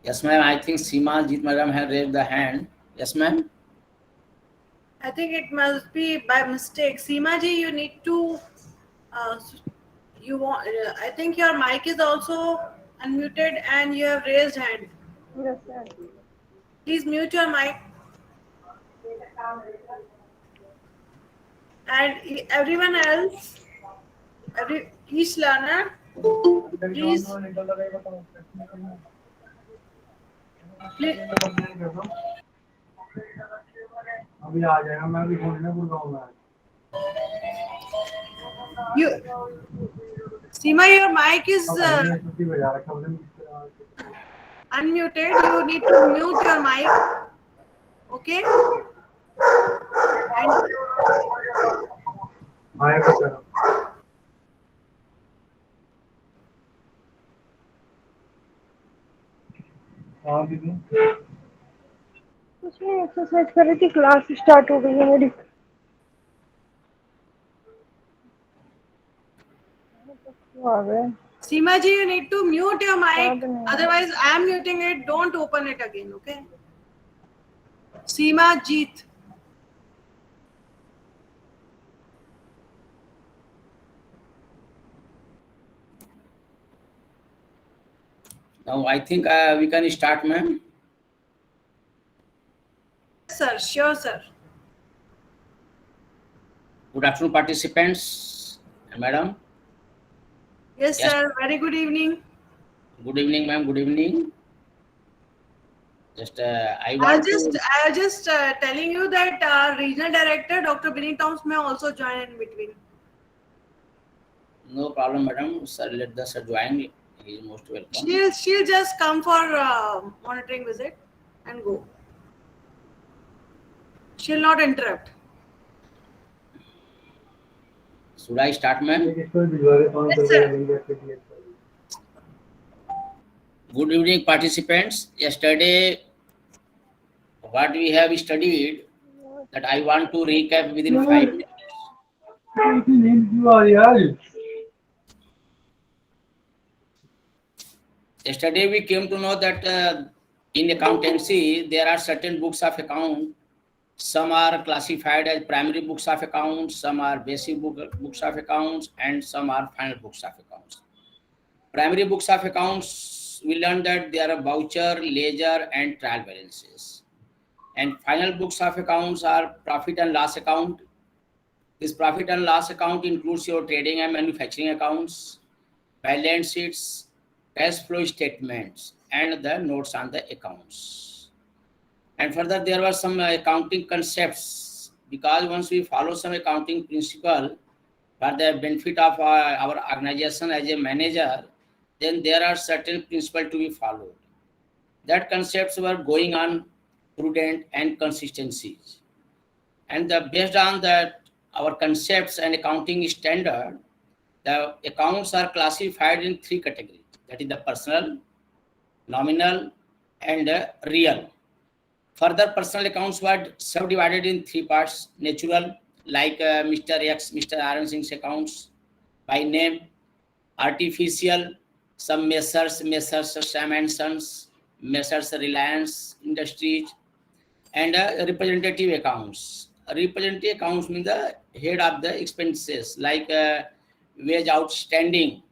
Yes, ma'am. I think Seema Jeet madam has raised the hand. Yes, ma'am. I think it must be by mistake. Seema ji, you need to. Uh, you want? I think your mic is also unmuted and you have raised hand. Yes, sir. Please mute your mic. And everyone else, each learner, please, please. अभी आ जाएगा मैं भी घूमने गुड़गांव में You, Seema, your mic is अब भाई ने छुट्टी बजा रखा है unmuted. You need to mute your mic. Okay? And आएगा सर हाँ दीदी कुछ नहीं, एक्सरसाइज कर रही थी, क्लास स्टार्ट हो गई है मेरी। आ गए। Seema ji, you need to mute your mic. याद नहीं। Otherwise, I am muting it. Don't open it again. Okay? Seema Jeet. Now I think we can start, ma'am. Sir, sure, sir. Good afternoon, participants. Madam. Yes, Yes. sir. Very good evening. Good evening, ma'am. Good evening. Just I I want was to. just telling you that our regional director, Dr. Binny Towns, may also join in between. No problem, madam. Sir, let the sir join. He is most welcome. She'll just come for monitoring visit and go. She'll not interrupt. Should I start, ma'am? इसको भिजवा दे 500 Yes, sir. रुपए Good evening, participants. Yesterday, what we have studied, that I want to recap within 5 minutes. नींद क्यों आ रही है यार Yesterday, we came to know that in accountancy, there are certain books of account. Some are classified as primary books of accounts, some are basic books of accounts, and some are final books of accounts. Primary books of accounts, we learned that there are voucher, ledger, and trial balances. And final books of accounts are profit and loss account. This profit and loss account includes your trading and manufacturing accounts, balance sheets, cash flow statements, and the notes on the accounts. And further, there were some accounting concepts, because once we follow some accounting principle for the benefit of our organization as a manager, then there are certain principles to be followed. That concepts were going on prudent and consistencies. And based on that, our concepts and accounting standard, the accounts are classified in 3 categories. That is the personal, nominal, and real. Further, personal accounts were subdivided in 3 parts: natural, like Mr. X, Mr. Aaron Singh's accounts by name; artificial, some Messrs. Sam and Sons, Messrs. Reliance Industries; and representative accounts. Representative accounts mean the head of the expenses, like wage outstanding,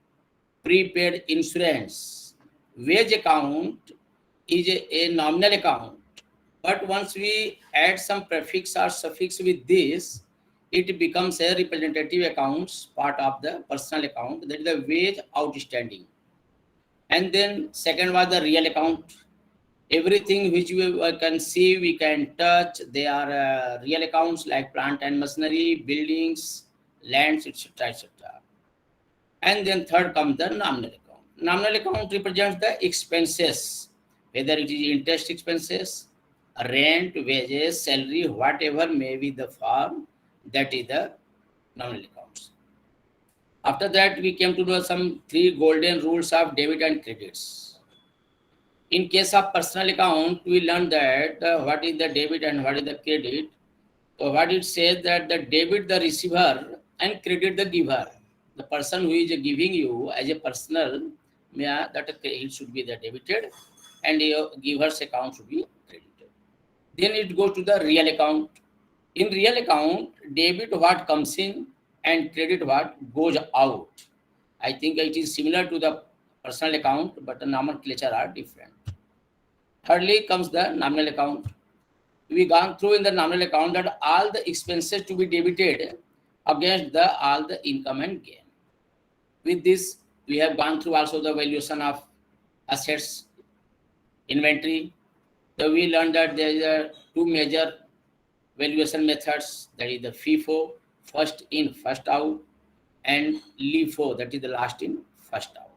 prepaid insurance. Wage account is a nominal account, but once we add some prefix or suffix with this, it becomes a representative accounts part of the personal account, that is the wage outstanding. And then second was the real account. Everything which we can see, we can touch, they are real accounts, like plant and machinery, buildings, lands, etc., etc. And then third comes the nominal account. Nominal account represents the expenses, whether it is interest expenses, rent, wages, salary, whatever may be the form, that is the nominal accounts. After that, we came to know some 3 golden rules of debit and credits. In case of personal account, we learned that what is the debit and what is the credit. So what it says, that the debit the receiver and credit the giver. The person who is giving you as a personal, that it should be the debited, and your giver's account should be credited. Then it goes to the real account. In real account, debit what comes in and credit what goes out. I think it is similar to the personal account, but the nomenclature are different. Thirdly comes the nominal account. We gone through in the nominal account that all the expenses to be debited against the all the income and gain. With this, we have gone through also the valuation of assets, inventory. So we learned that there is a two major valuation methods, that is the FIFO, first in, first out, and LIFO, that is the last in, first out.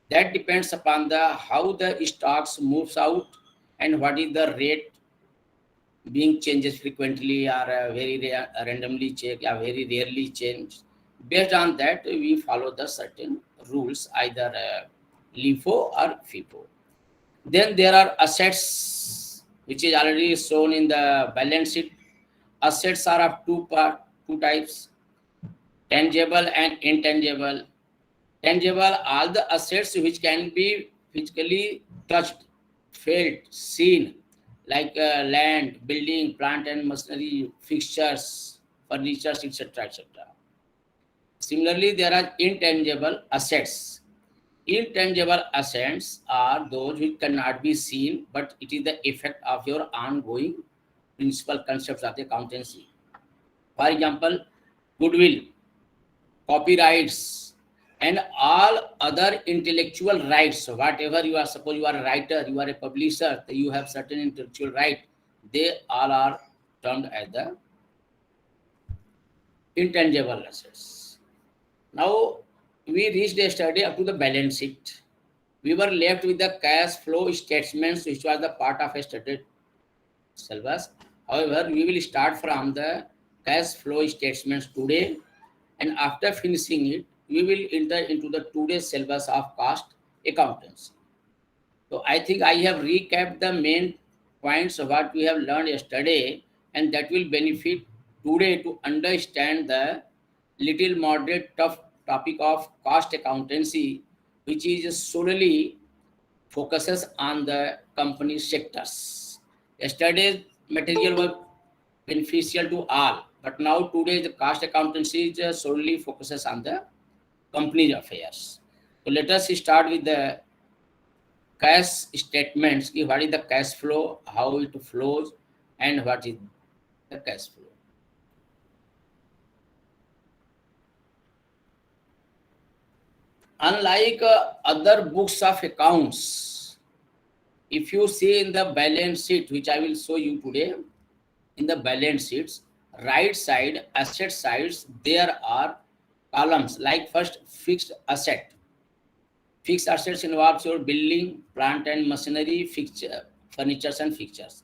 That depends upon the how the stocks moves out and what is the rate being changes frequently or very randomly checked or very rarely changed. Based on that, we follow the certain rules, either LIFO or FIFO. Then there are assets, which is already shown in the balance sheet. Assets are of two types, tangible and intangible. Tangible, all the assets which can be physically touched, felt, seen, like land, building, plant and machinery, fixtures, furniture, etc., etc. Similarly, there are intangible assets. Intangible assets are those which cannot be seen, but it is the effect of your ongoing principal concepts of the accountancy. For example, goodwill, copyrights, and all other intellectual rights. So whatever you are, suppose you are a writer, you are a publisher, you have certain intellectual right, they all are termed as the intangible assets. Now, we reached yesterday up to the balance sheet. We were left with the cash flow statements, which was the part of yesterday's syllabus. However, we will start from the cash flow statements today, and after finishing it, we will enter into the today's syllabus of cost accountancy. So I think I have recapped the main points of what we have learned yesterday, and that will benefit today to understand the little moderate tough topic of cost accountancy, which is solely focuses on the company sectors. Yesterday's material was beneficial to all, but now today the cost accountancy just solely focuses on the company affairs. So let us start with the cash statements. What is the cash flow, how it flows, and what is the cash flow. Unlike other books of accounts, if you see in the balance sheet, which I will show you today, in the balance sheets, right side, asset sides, there are columns like first fixed asset. Fixed assets involves your building, plant and machinery, fixture, furnitures and fixtures.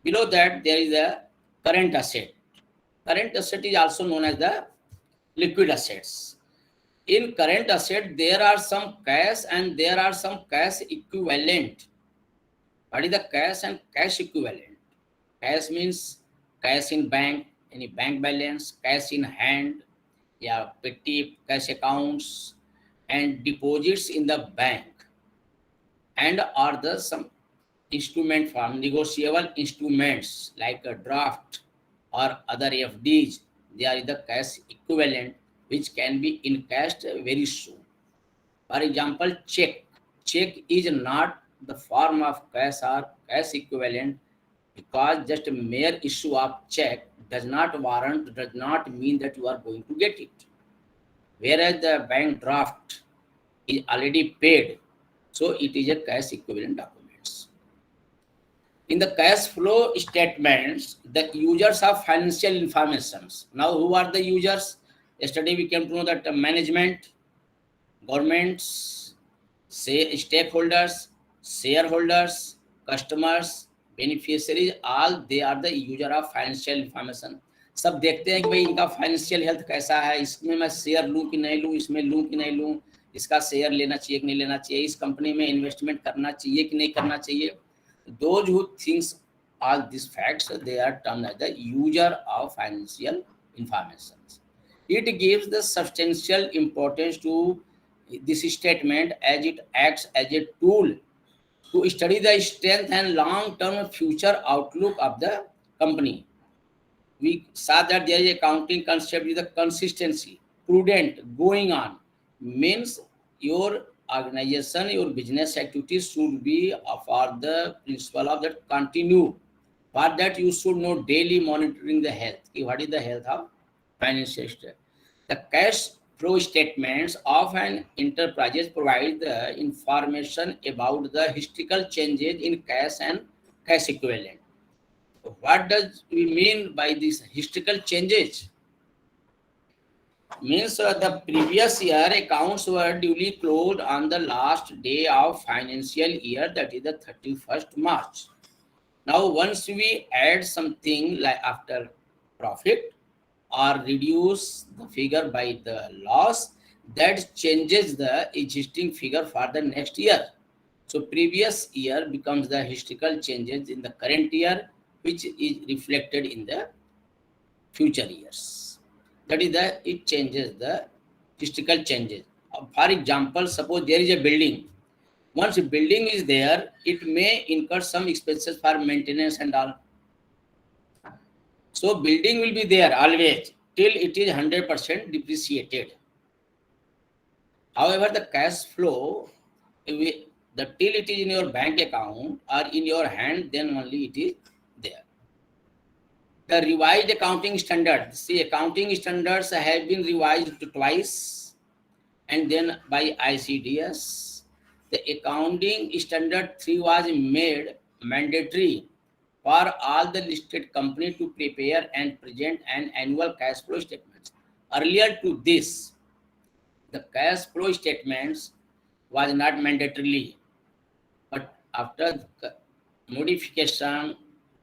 Below that, there is a current asset. Current asset is also known as the liquid assets. In current asset, there are some cash and there are some cash equivalent. What is the cash and cash equivalent? Cash means cash in bank, any bank balance, cash in hand, yeah, petty cash accounts, and deposits in the bank, and are the some instrument form, negotiable instruments like a draft or other FDs. They are the cash equivalent, which can be encashed very soon. For example, check. Check is not the form of cash or cash equivalent, because just a mere issue of check does not warrant, does not mean that you are going to get it. Whereas the bank draft is already paid, so it is a cash equivalent documents. In the cash flow statements, the users of financial informations. Now, who are the users? Yesterday we came to know that management, governments, say stakeholders, shareholders, customers, beneficiaries, all they are the user of financial information. सब देखते हैं कि भाई इनका financial health कैसा है, इसमें मैं शेयर लूं कि नहीं लूं, इसमें लूं कि नहीं लूं, इसका शेयर लेना चाहिए कि नहीं लेना चाहिए, इस कंपनी में इन्वेस्टमेंट करना चाहिए कि नहीं करना चाहिए. Those who thinks all these facts, they are termed as the user of financial information. It gives the substantial importance to this statement as it acts as a tool to study the strength and long-term future outlook of the company. We saw that there is accounting concept is the consistency, prudent, going on. Means your organization, your business activities should be for the principle of that continue. For that, you should know daily monitoring the health. What is the health of financial state? The cash flow statements of an enterprise provide the information about the historical changes in cash and cash equivalent. What does we mean by these historical changes? Means the previous year accounts were duly closed on the last day of financial year, that is the 31st March. Now, once we add something like after profit or reduce the figure by the loss, that changes the existing figure for the next year. So previous year becomes the historical changes in the current year, which is reflected in the future years. That is the it changes the historical changes. For example, suppose there is a building. Once a building is there, it may incur some expenses for maintenance and all. So building will be there always till it is 100% depreciated. However, the cash flow, the till it is in your bank account or in your hand, then only it is there. The revised accounting standards. See, accounting standards have been revised twice and then by ICDS. The accounting standard 3 was made mandatory for all the listed company to prepare and present an annual cash flow statement. Earlier to this, the cash flow statements was not mandatorily, but after the modification,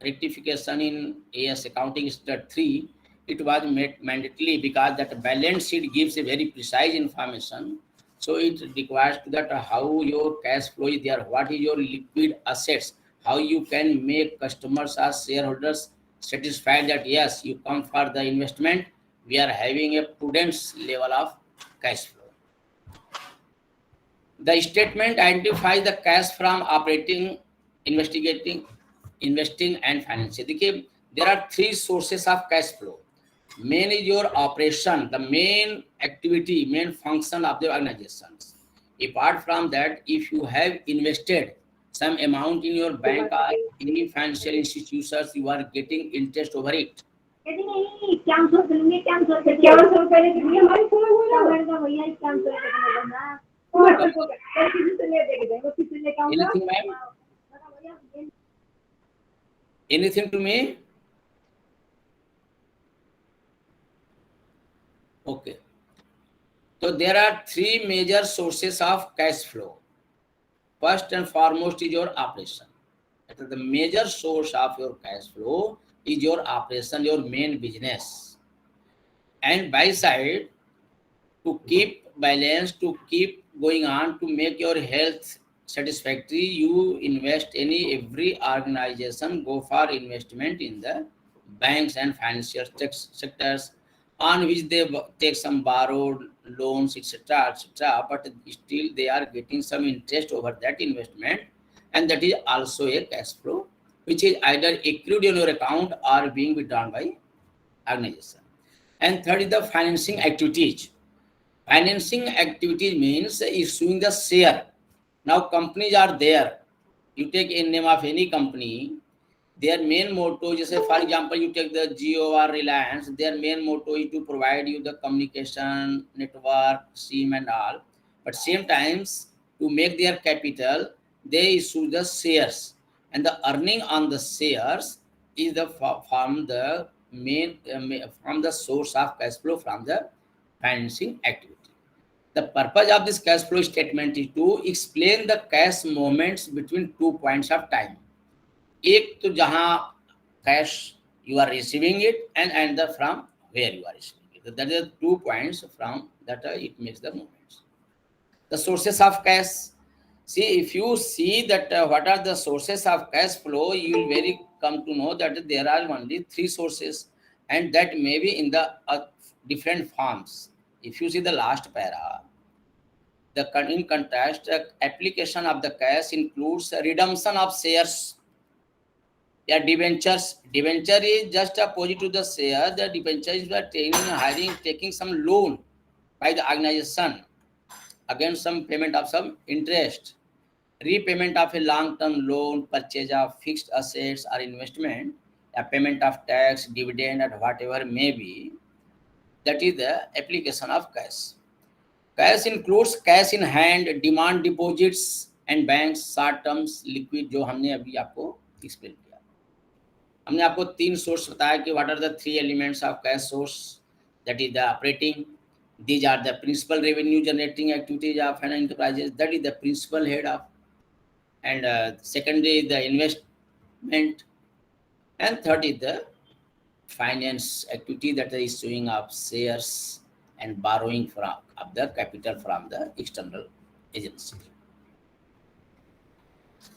rectification in AS accounting standard 3, it was made mandatory because that balance sheet gives a very precise information. So it requires that how your cash flow is there, what is your liquid assets, how you can make customers as shareholders satisfied that yes, you come for the investment, we are having a prudence level of cash flow. The statement identifies the cash from operating, investigating, investing and financing. देखिए, there are 3 sources of cash flow. Main is your operation, the main activity, main function of the organizations. Apart from that, if you have invested some amount in your bank or any financial institutions, you are getting interest over it. Anything, ma'am? Anything to me? Okay. So there are 3 major sources of cash flow. First and foremost is your operation. The major source of your cash flow is your operation, your main business. And by side, to keep balance, to keep going on, to make your health satisfactory, you invest every organization go for investment in the banks and financial sectors on which they take some borrowed loans, etc., etc. But still they are getting some interest over that investment, and that is also a cash flow, which is either accrued in your account or being withdrawn by organization. And third is the financing activities. Financing activities means issuing the share. Now companies are there. You take a name of any company, their main motto is, for example, you take the Jio or Reliance, their main motto is to provide you the communication, network, SIM and all. But same times, to make their capital, they issue the shares. And the earning on the shares is from the main, from the source of cash flow from the financing activity. The purpose of this cash flow statement is to explain the cash movements between 2 points of time. एक तो जहां cash you are receiving it, and another from where you are receiving it. That is 2 points from that it makes the movements. The sources of cash. See, if you see that what are the sources of cash flow, you will very come to know that there are only 3 sources, and that may be in the different forms. If you see the last para, In contrast, the application of the cash includes redemption of shares. Yeah, debentures. Debenture is just opposite to the share. The debenture is taking some loan by the organization against some payment of some interest. Repayment of a long-term loan, purchase of fixed assets or investment, a payment of tax, dividend, or whatever may be. That is the application of cash. Cash includes cash in hand, demand deposits and banks, short terms, liquid, जो हमने अभी आपको explain किया. हमने आपको 3 source बताया कि what are the 3 elements of cash source. That is the operating. These are the principal revenue generating activities of an enterprises. That is the principal head of. And secondly, the investment. And third is the finance activity, that is issuing of shares and borrowing from of the capital from the external agency.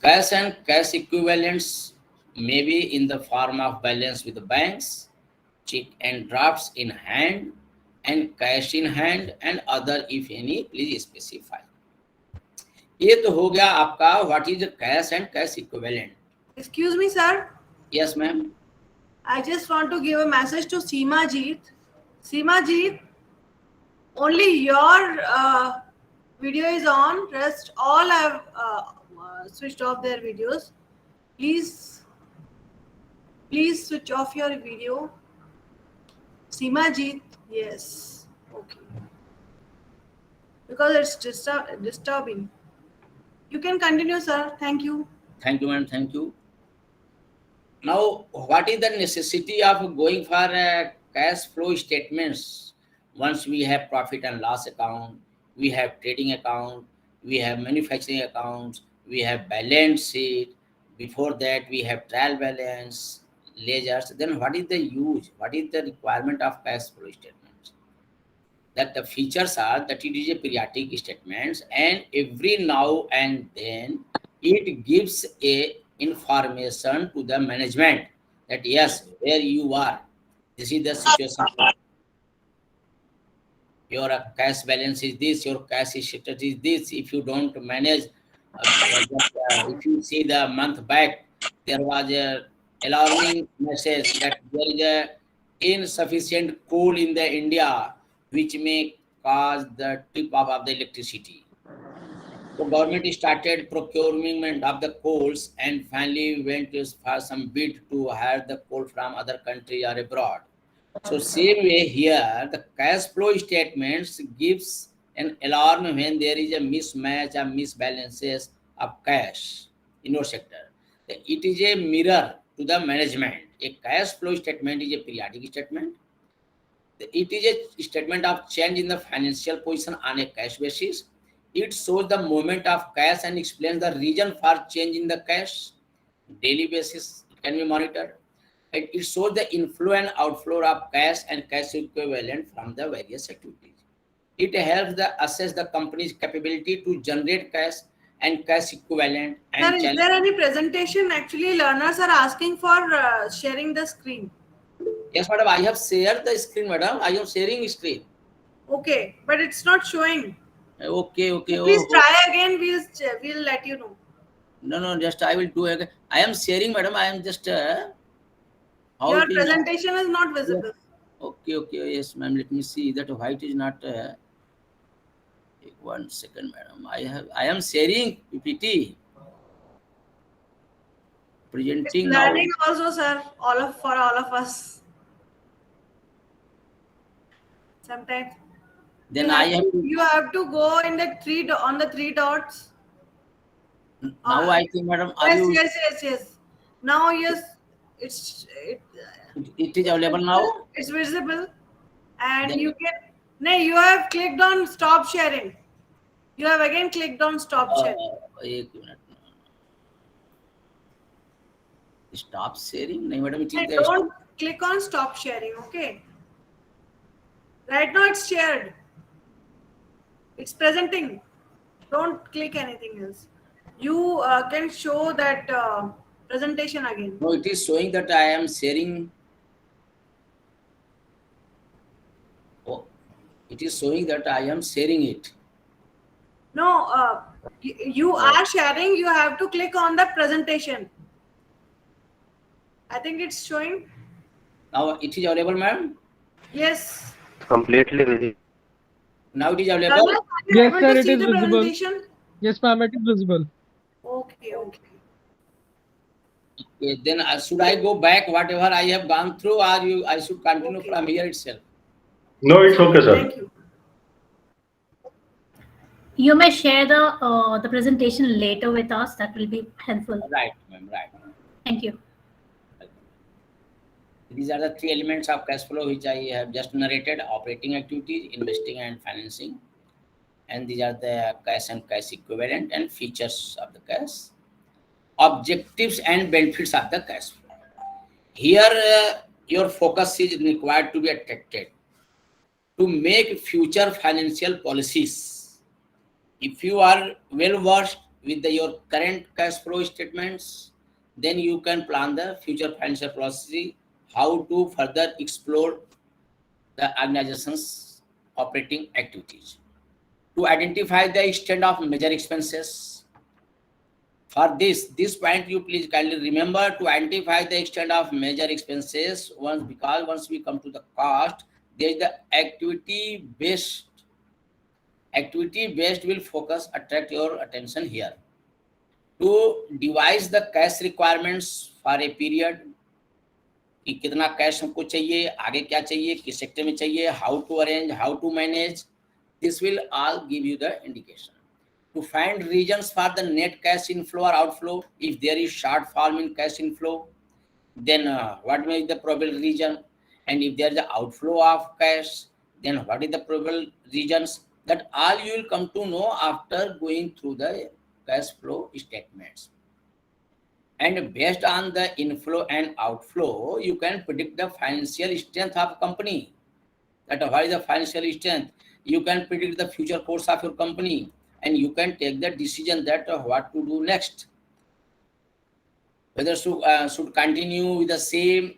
Cash and cash equivalents may be in the form of balance with the banks, check and drafts in hand, and cash in hand, and other if any, please specify. ये तो हो गया आपका what is the cash and cash equivalent. Excuse me, sir. Yes, ma'am. I just want to give a message to Seema Jeet. Seema Jeet, only your video is on. Rest all have switched off their videos. Please switch off your video. Seema Jeet, yes. Okay. Because it's disturbing. You can continue, sir. Thank you. Thank you, ma'am. Thank you. Now, what is the necessity of going for cash flow statements? Once we have profit and loss account, we have trading account, we have manufacturing accounts, we have balance sheet. Before that, we have trial balance, ledgers. Then what is the use? What is the requirement of cash flow statements? That the features are that it is a periodic statements, and every now and then it gives a information to the management that yes, where you are, this is the situation. Your cash balance is this, your cash status is this. If you don't manage, if you see the month back, there was a alarming message that there is a insufficient coal in the India, which may cause the tip off of the electricity. So government started procurement of the coals and finally went for some bid to hire the coal from other country or abroad. So same way here, the cash flow statements gives an alarm when there is a mismatch or misbalances of cash in your sector. It is a mirror to the management. A cash flow statement is a periodic statement. It is a statement of change in the financial position on a cash basis. It shows the movement of cash and explains the reason for change in the cash. Daily basis, it can be monitored. It shows the inflow and outflow of cash and cash equivalent from the various activities. It helps assess the company's capability to generate cash and cash equivalent. And Sir, is there any presentation? Actually, learners are asking for sharing the screen. Yes, madam, I have shared the screen, madam. I am sharing screen. Okay, but it's not showing. Okay. So please try again. We'll let you know. No, just I will do again. I am sharing, madam. I am just. Your presentation is not visible. Okay. Yes, ma'am. Let me see that white is not. 1 second, madam. I am sharing PPT. Presenting it's learning now. Also, sir. For all of us. Sometimes. Then you have to go in the on the 3 dots. Now I think, madam. Yes. Now yes, it is available now. It's visible, and then you can. No, you have clicked on stop sharing. You have again clicked on stop sharing. Stop sharing? No, madam. Don't click on stop sharing. Okay. Right now it's shared. It's presenting. Don't click anything else. You can show that presentation again. No, it is showing that I am sharing. Oh, it is showing that I am sharing it. No, you are sharing. You have to click on the presentation. I think it's showing. Now it is available, ma'am. Yes. Completely visible. Now it is available. Dharmesh, are you Yes, able sir, to it see is the visible. presentation? Yes, ma'am, it is visible. Okay, okay. Okay, then should I go back whatever I have gone through, or I should continue Okay. from here itself? No, it's okay, sir. Thank you. You may share the presentation later with us. That will be helpful. Right, ma'am. Right. Thank you. These are the three elements of cash flow which I have just narrated: operating activities, investing, and financing. And these are the cash and cash equivalent and features of the cash, objectives and benefits of the cash flow. Here, your focus is required to be attracted to make future financial policies. If you are well versed with your current cash flow statements, then you can plan the future financial policy, how to further explore the organization's operating activities. To identify the extent of major expenses. For this point, you please kindly remember to identify the extent of major expenses because once we come to the cost, there is the activity based. Activity based will focus, attract your attention here. To devise the cash requirements for a period, कि कितना cash हमको चाहिए, आगे क्या चाहिए, किस sector में चाहिए, how to arrange, how to manage, this will all give you the indication. To find reasons for the net cash inflow or outflow, if there is shortfall in cash inflow, then what may be the probable reason, and if there is an outflow of cash, then what is the probable reasons, that all you will come to know after going through the cash flow statements. And based on the inflow and outflow, you can predict the financial strength of a company. That what is the financial strength? You can predict the future course of your company, and you can take the decision that what to do next. Whether should continue with the same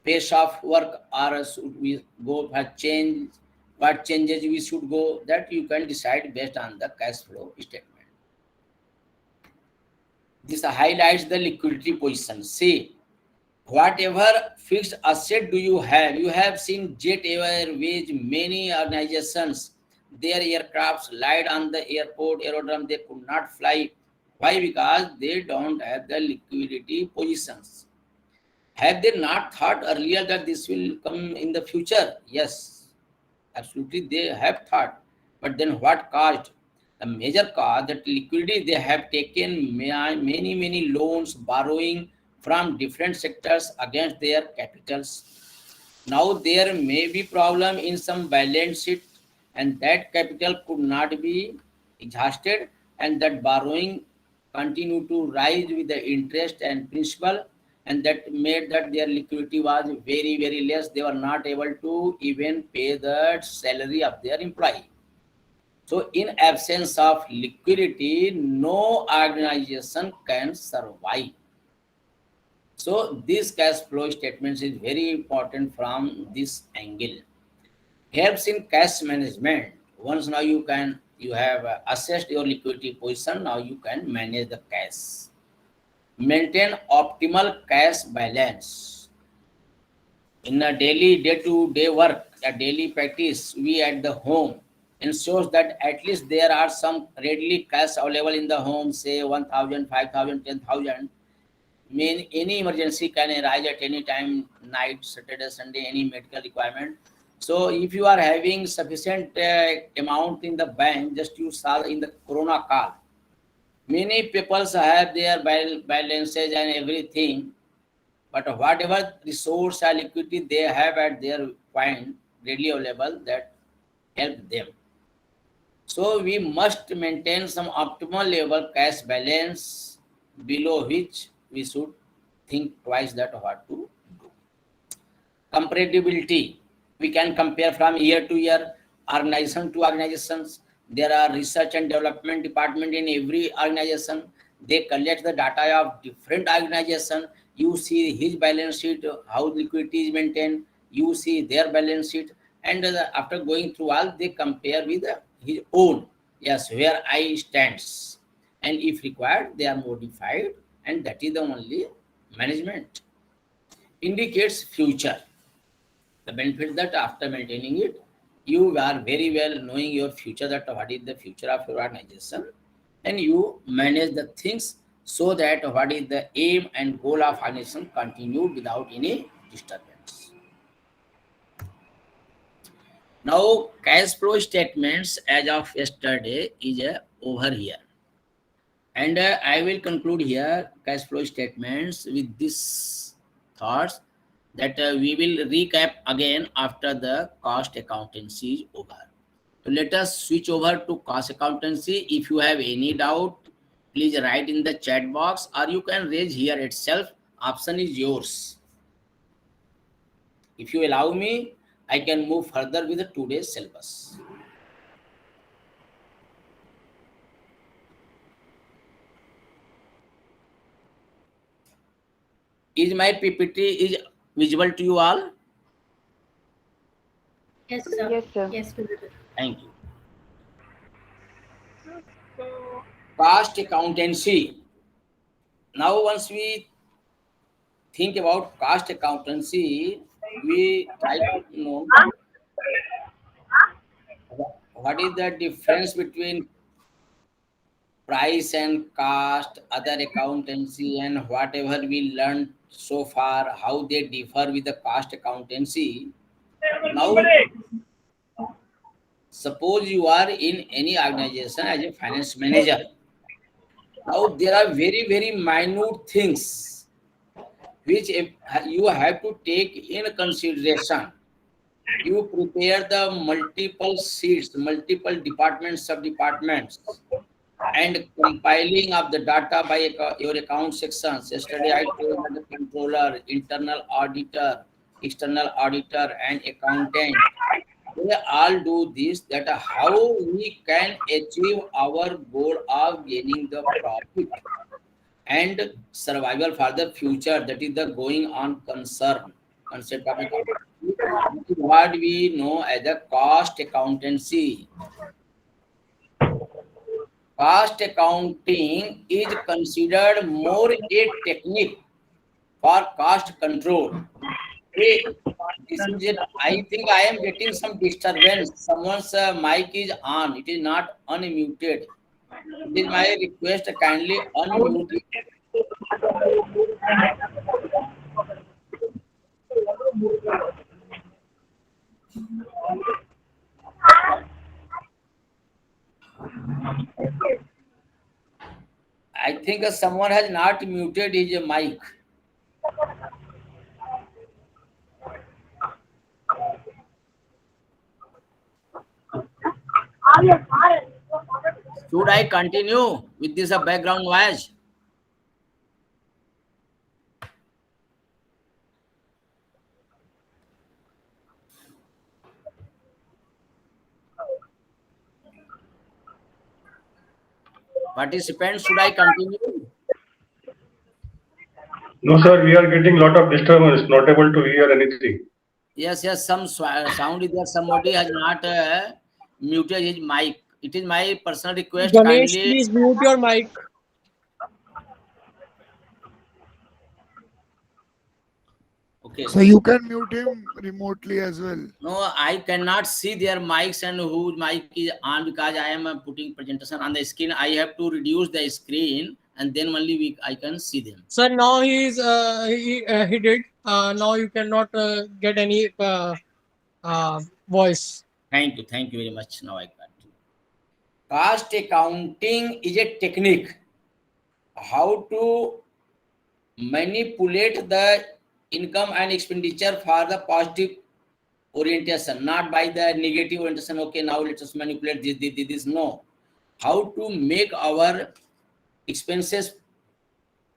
pace of work, or should we go for change, what changes we should go, that you can decide based on the cash flow statement. This highlights the liquidity position. See, whatever fixed asset do you have? You have seen Jet Airways, many organizations, their aircrafts lied on the airport, aerodrome, they could not fly. Why? Because they don't have the liquidity positions. Have they not thought earlier that this will come in the future? Yes, absolutely they have thought. But then what caused? The major cause, that liquidity, they have taken many loans, borrowing from different sectors against their capitals. Now there may be problem in some balance sheet, and that capital could not be exhausted, and that borrowing continue to rise with the interest and principal, and that made that their liquidity was very less. They were not able to even pay the salary of their employee. So in absence of liquidity, no organization can survive. So this cash flow statement is very important from this angle. Helps in cash management. Once now you have assessed your liquidity position, now you can manage the cash. Maintain optimal cash balance. In a daily day-to-day work, a daily practice, we at the home ensures that at least there are some readily cash available in the home, say 1,000, 5,000, 10,000. Any emergency can arise at any time, night, Saturday, Sunday, any medical requirement. So if you are having sufficient amount in the bank, just you saw in the Corona call, many people have their balances and everything, but whatever resource or liquidity they have at their point readily available, that help them. So we must maintain some optimal level cash balance, below which we should think twice that what to do. Comparability. We can compare from year to year, organization to organizations. There are research and development department in every organization. They collect the data of different organization. You see his balance sheet, how liquidity is maintained. You see their balance sheet, and after going through all, they compare with his own. Yes, where I stands, and if required, they are modified, and that is the only management. Indicates future. The benefit that after maintaining it, you are very well knowing your future, that what is the future of your organization, and you manage the things so that what is the aim and goal of organization continued without any disturbance. Now, cash flow statements as of yesterday is over here. And I will conclude here cash flow statements with this thoughts that we will recap again after the cost accountancy is over. So let us switch over to cost accountancy. If you have any doubt, please write in the chat box, or you can raise here itself. Option is yours. If you allow me, I can move further with the today's syllabus. Is my PPT is visible to you all? Yes, sir. Yes, sir. Yes, we will. Thank you. Cost accountancy. Now, once we think about cost accountancy, we try to know what is the difference between price and cost, other accountancy, and whatever we learned so far, how they differ with the cost accountancy. Now, suppose you are in any organization as a finance manager. Now, there are very, very minute things which you have to take in consideration. You prepare the multiple sheets, multiple departments, sub-departments, and compiling of the data by your account sections. Yesterday I told that the controller, internal auditor, external auditor, and accountant, they all do this, that how we can achieve our goal of gaining the profit and survival for the future, that is the going on concern concept of accountancy. This is what we know as a cost accountancy. Cost accounting is considered more a technique for cost control. Hey, this is it. I think I am getting some disturbance. Someone's mic is on. It is not unmuted. It is my request, kindly unmute it. I think someone has not muted his mic. Should I continue with this background noise? Participants, should I continue? No, sir, we are getting lot of disturbance, not able to hear anything. Yes, some sound is there. Somebody has not muted his mic. It is my personal request. Ganesh, Kindly. please mute your mic. Okay. So you can mute him remotely as well. No, I cannot see their mics and whose mic is on, because I am putting presentation on the screen. I have to reduce the screen, and then only I can see them. Sir, now he did. Now you cannot get any voice. Thank you very much. Now I got you. Cost accounting is a technique how to manipulate the income and expenditure for the positive orientation, not by the negative orientation. Okay, now let us manipulate this. No, how to make our expenses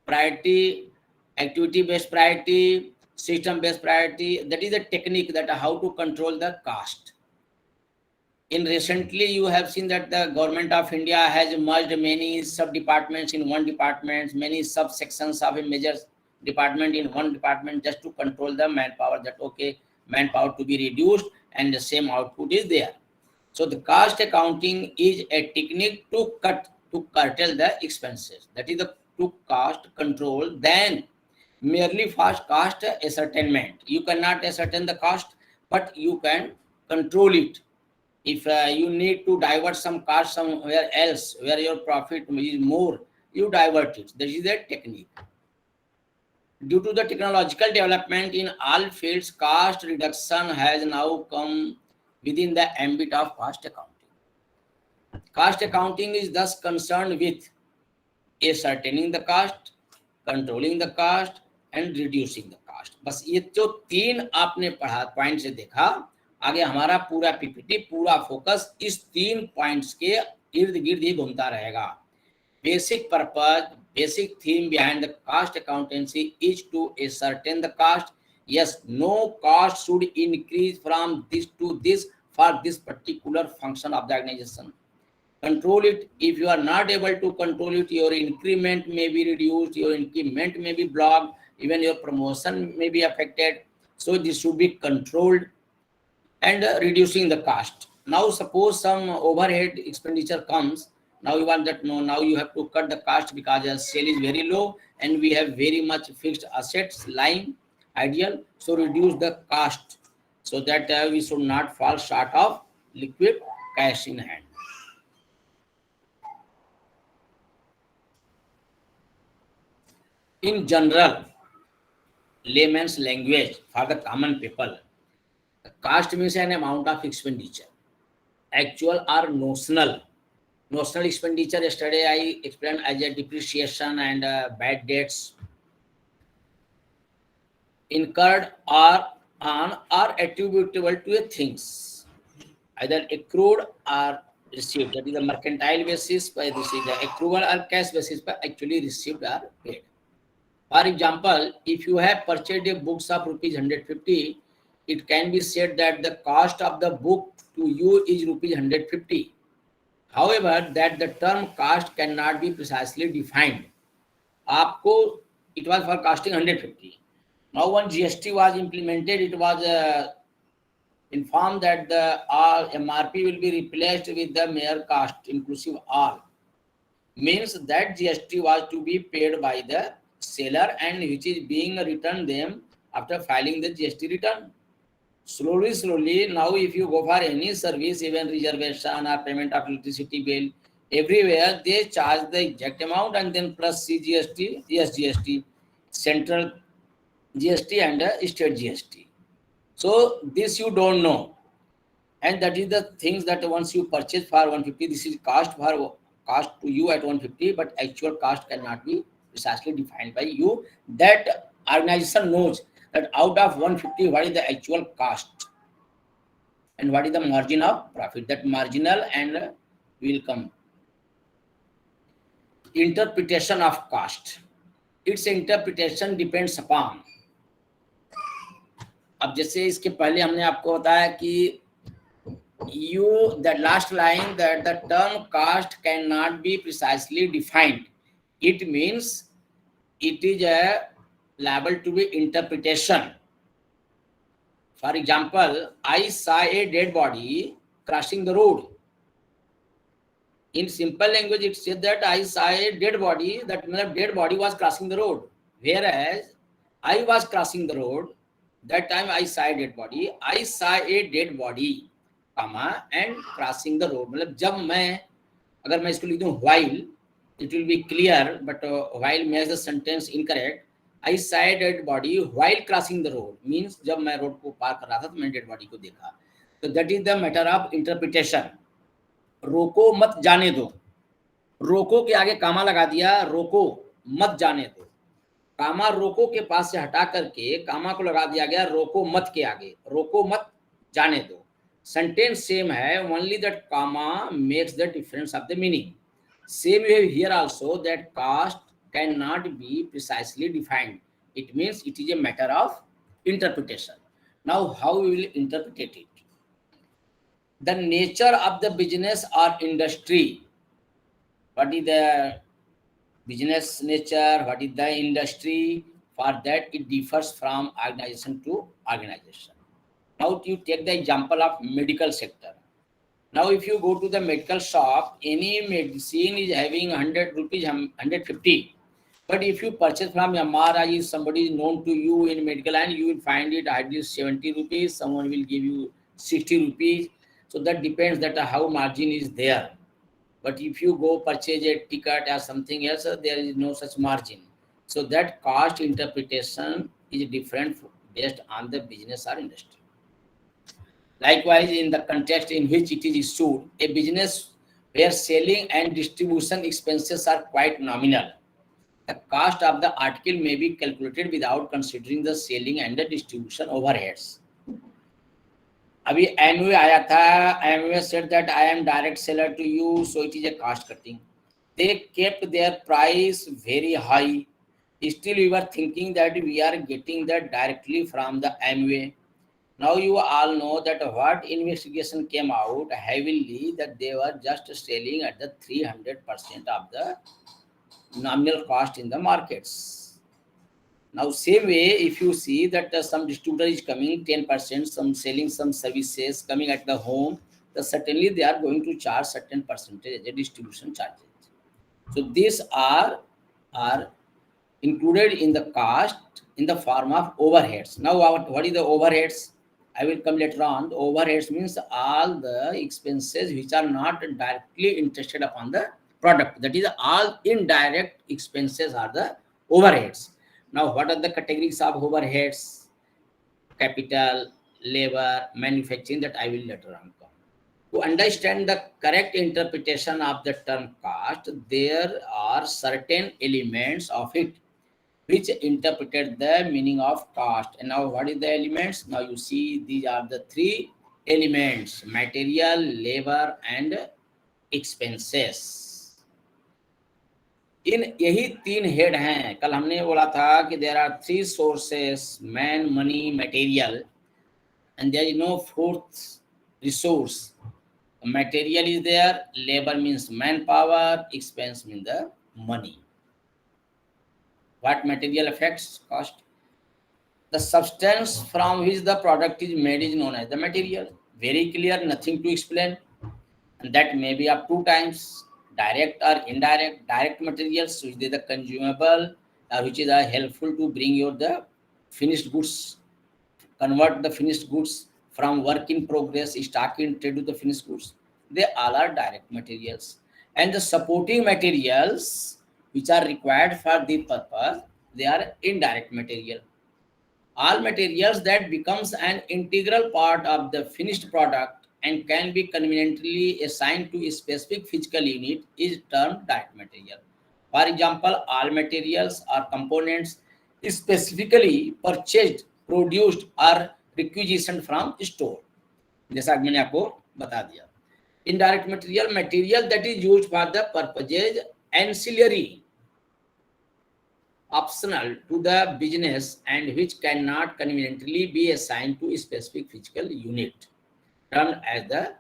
priority, activity based priority, system based priority. That is the technique, that how to control the cost. In recently, you have seen that the government of India has merged many sub departments in one department, many subsections of a major department in one department, just to control the manpower, that okay, manpower to be reduced and the same output is there. So the cost accounting is a technique to curtail the expenses. That is the to cost control than merely fast cost ascertainment. You cannot ascertain the cost, but you can control it. If you need to divert some cost somewhere else where your profit is more, you divert it. This is the technique. Due to the technological development in all fields, cost reduction has now come within the ambit of cost accounting. Cost accounting is thus concerned with ascertaining the cost, controlling the cost and reducing the cost. बस ये जो तीन आपने पढ़ा point से देखा, आगे हमारा पूरा पीपीटी पूरा फोकस इस तीन पॉइंट्स के इर्द गिर्द ही घूमता रहेगा. Basic purpose, basic theme behind the cost accountancy is to ascertain the cost. Yes, no cost should increase from this to this for this particular function of the organization. Control it. If you are not able to control it, your increment may be reduced, your increment may be blocked, even your promotion may be affected. So this should be controlled and reducing the cost. Now suppose some overhead expenditure comes. Now you want that, no, now you have to cut the cost because the sale is very low and we have very much fixed assets lying ideal. So reduce the cost so that we should not fall short of liquid cash in hand. In general, layman's language for the common people, cost means an amount of expenditure, actual or notional. Notional expenditure, yesterday I explained as a depreciation and bad debts incurred or on or attributable to a things, either accrued or received. That is the mercantile basis by received, the accrual or cash basis by actually received or paid. For example, if you have purchased a books of rupees 150, it can be said that the cost of the book to you is rupees 150. However, that the term cost cannot be precisely defined. Aapko, it was for costing 150. Now when GST was implemented, it was informed that the all MRP will be replaced with the mere cost inclusive all. Means that GST was to be paid by the seller and which is being returned them after filing the GST return. Slowly, now if you go for any service, even reservation or payment of electricity bill, everywhere they charge the exact amount and then plus CGST, GST, central GST and state GST. So this you don't know. And that is the things that once you purchase for 150, this is cost to you at 150, but actual cost cannot be precisely defined by you. That organization knows that out of 150, what is the actual cost and what is the margin of profit. That marginal and will come. Interpretation of cost. Its interpretation depends upon. अब जैसे इसके पहले हमने आपको बताया कि the last line that the term cost cannot be precisely defined. It means it is a liable to be interpretation. For example, I saw a dead body crossing the road. In simple language, it said that I saw a dead body, that dead body was crossing the road. Whereas I was crossing the road, that time I saw a dead body. I saw a dead body, comma, and crossing the road. मतलब जब मैं अगर मैं इसको लिख दूं while, it will be clear, but while makes the sentence incorrect. I saw a dead body while crossing the road means जब मैं रोड को पार कर रहा था तो मैंने डेड बॉडी को देखा. So that is the matter of interpretation. रोको मत जाने दो. रोको के आगे कामा लगा दिया, रोको मत जाने दो. कामा रोको के पास से हटा करके कामा को लगा दिया गया रोको मत के आगे. रोको मत जाने दो. Sentence same है, only that comma makes the difference of the meaning. Same way here also, that cost cannot be precisely defined. It means it is a matter of interpretation. Now, how we will interpret it? The nature of the business or industry. What is the business nature? What is the industry? For that, it differs from organization to organization. Now, you take the example of medical sector. Now, if you go to the medical shop, any medicine is having 100 rupees, 150. But if you purchase from Yamara, if somebody is known to you in medical line, you will find it at least 70 rupees. Someone will give you 60 rupees. So that depends that how margin is there. But if you go purchase a ticket or something else, there is no such margin. So that cost interpretation is different based on the business or industry. Likewise, in the context in which it is issued, a business where selling and distribution expenses are quite nominal, the cost of the article may be calculated without considering the selling and the distribution overheads. अभी MBA आया था, MBA said that I am direct seller to you, so it is a cost cutting. They kept their price very high. Still, we were thinking that we are getting that directly from the MBA. Now you all know that what investigation came out heavily that they were just selling at the 300% of the nominal cost in the markets. Now same way, if you see that some distributor is coming 10%, some selling some services coming at the home, then certainly they are going to charge certain percentage as a distribution charges. So these are included in the cost in the form of overheads. Now what is the overheads? I will come later on. The overheads means all the expenses which are not directly interested upon the product. That is, all indirect expenses are the overheads. Now, what are the categories of overheads? Capital, labor, manufacturing, that I will later on come. To understand the correct interpretation of the term cost, there are certain elements of it which interpreted the meaning of cost. And now what is the elements? Now you see these are the three elements: material, labor and expenses. इन यही तीन head हैं. कल हमने बोला था कि there are three sources: man, money, material, and there is no fourth resource. Material is there, labor means manpower, expense means the money. What material affects cost? The substance from which the product is made is known as the material. Very clear, nothing to explain. And that may be of two types: direct or indirect. Direct materials, which is the consumable, which is helpful to bring your the finished goods, convert the finished goods from work in progress, stock in trade to the finished goods. They all are direct materials. And the supporting materials which are required for the purpose, they are indirect material. All materials that becomes an integral part of the finished product and can be conveniently assigned to a specific physical unit is termed direct material. For example, all materials or components specifically purchased, produced or requisitioned from store. जैसा मैंने आपको बता दिया. Indirect material, material that is used for the purposes ancillary, optional to the business and which cannot conveniently be assigned to a specific physical unit, termed as the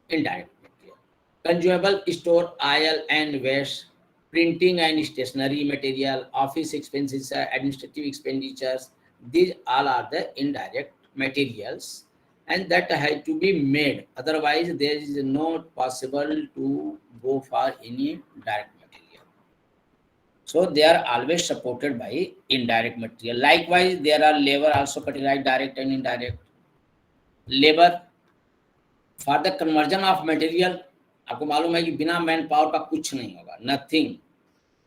indirect material. Consumable, store, oil and waste, printing and stationery material, office expenses, administrative expenditures, these all are the indirect materials, and that had to be made. Otherwise, there is not possible to go for any direct material. So they are always supported by indirect material. Likewise, there are labor also categorized direct and indirect. Labor for the conversion of material, आपको मालूम है कि बिना man power का कुछ नहीं होगा, nothing.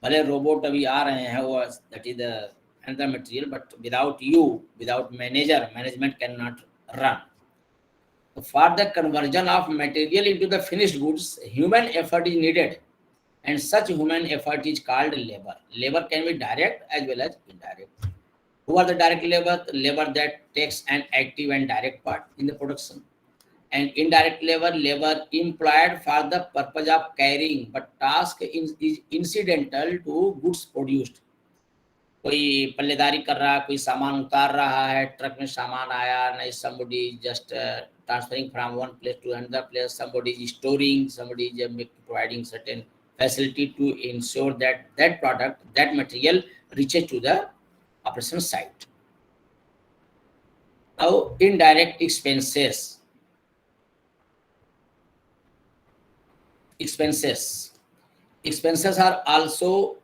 भले रोबोट अभी आ रहे हैं, वो that is the another material, but without you, without manager, management cannot run. For the conversion of material into the finished goods, human effort is needed, and such human effort is called labor. Labor can be direct as well as indirect. Who are the direct labor? The labor that takes an active and direct part in the production. And indirect labor, labor employed for the purpose of carrying, but task is incidental to goods produced. कोई पल्लेदारी कर रहा है, कोई सामान उतार रहा है, truck में सामान आया, नहीं, somebody just transferring from one place to another place, somebody is storing, somebody is providing certain facility to ensure that that product, that material reaches to the operation site. Now, indirect expenses. expenses. Expenses are also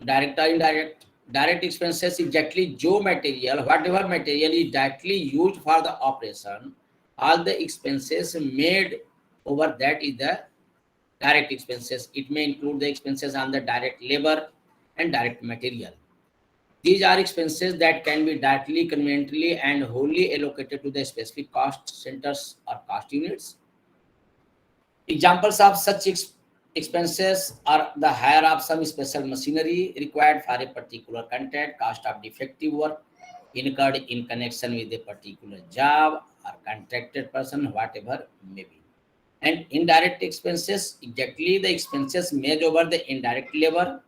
direct or indirect. Direct expenses exactly जो material, whatever material is directly used for the operation, all the expenses made over that is the direct expenses. It may include the expenses on the direct labor and direct material. These are expenses that can be directly, conveniently, and wholly allocated to the specific cost centers or cost units. Examples of such expenses are the hire of some special machinery required for a particular content, cost of defective work incurred in connection with a particular job or contracted person, whatever may be. And indirect expenses, exactly the expenses made over the indirect labor,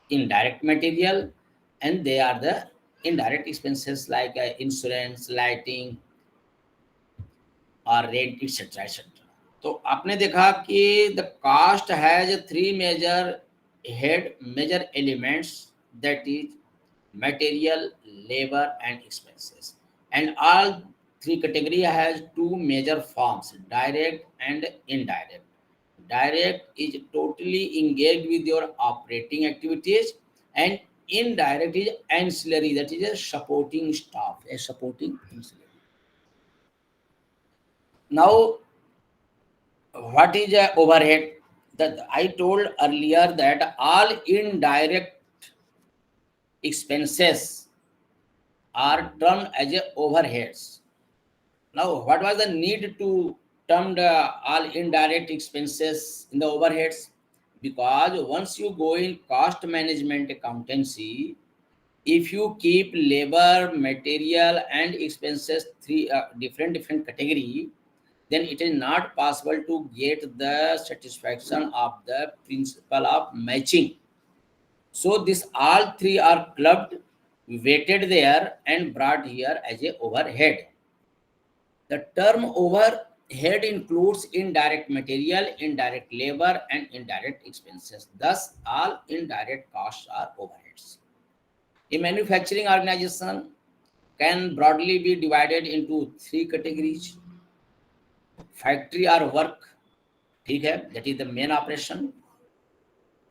indirect material, and they are the indirect expenses like insurance, lighting, or rent, etc. etc. तो आपने देखा कि the cost has three major elements, that is material, labor, and expenses, and all three category has two major forms, direct and indirect. Direct is totally engaged with your operating activities, and indirect is ancillary, that is a supporting staff, a supporting ancillary. Now, what is a overhead? That I told earlier that all indirect expenses are termed as a overheads. Now, what was the need to term the all indirect expenses in the overheads? Because once you go in cost management accountancy, if you keep labor, material, and expenses three different category, then it is not possible to get the satisfaction of the principle of matching. So this all three are clubbed, weighted there, and brought here as a overhead. The term overhead includes indirect material, indirect labor, and indirect expenses. Thus, all indirect costs are overheads. A manufacturing organization can broadly be divided into three categories. Factory or work, ठीक है, that is the main operation.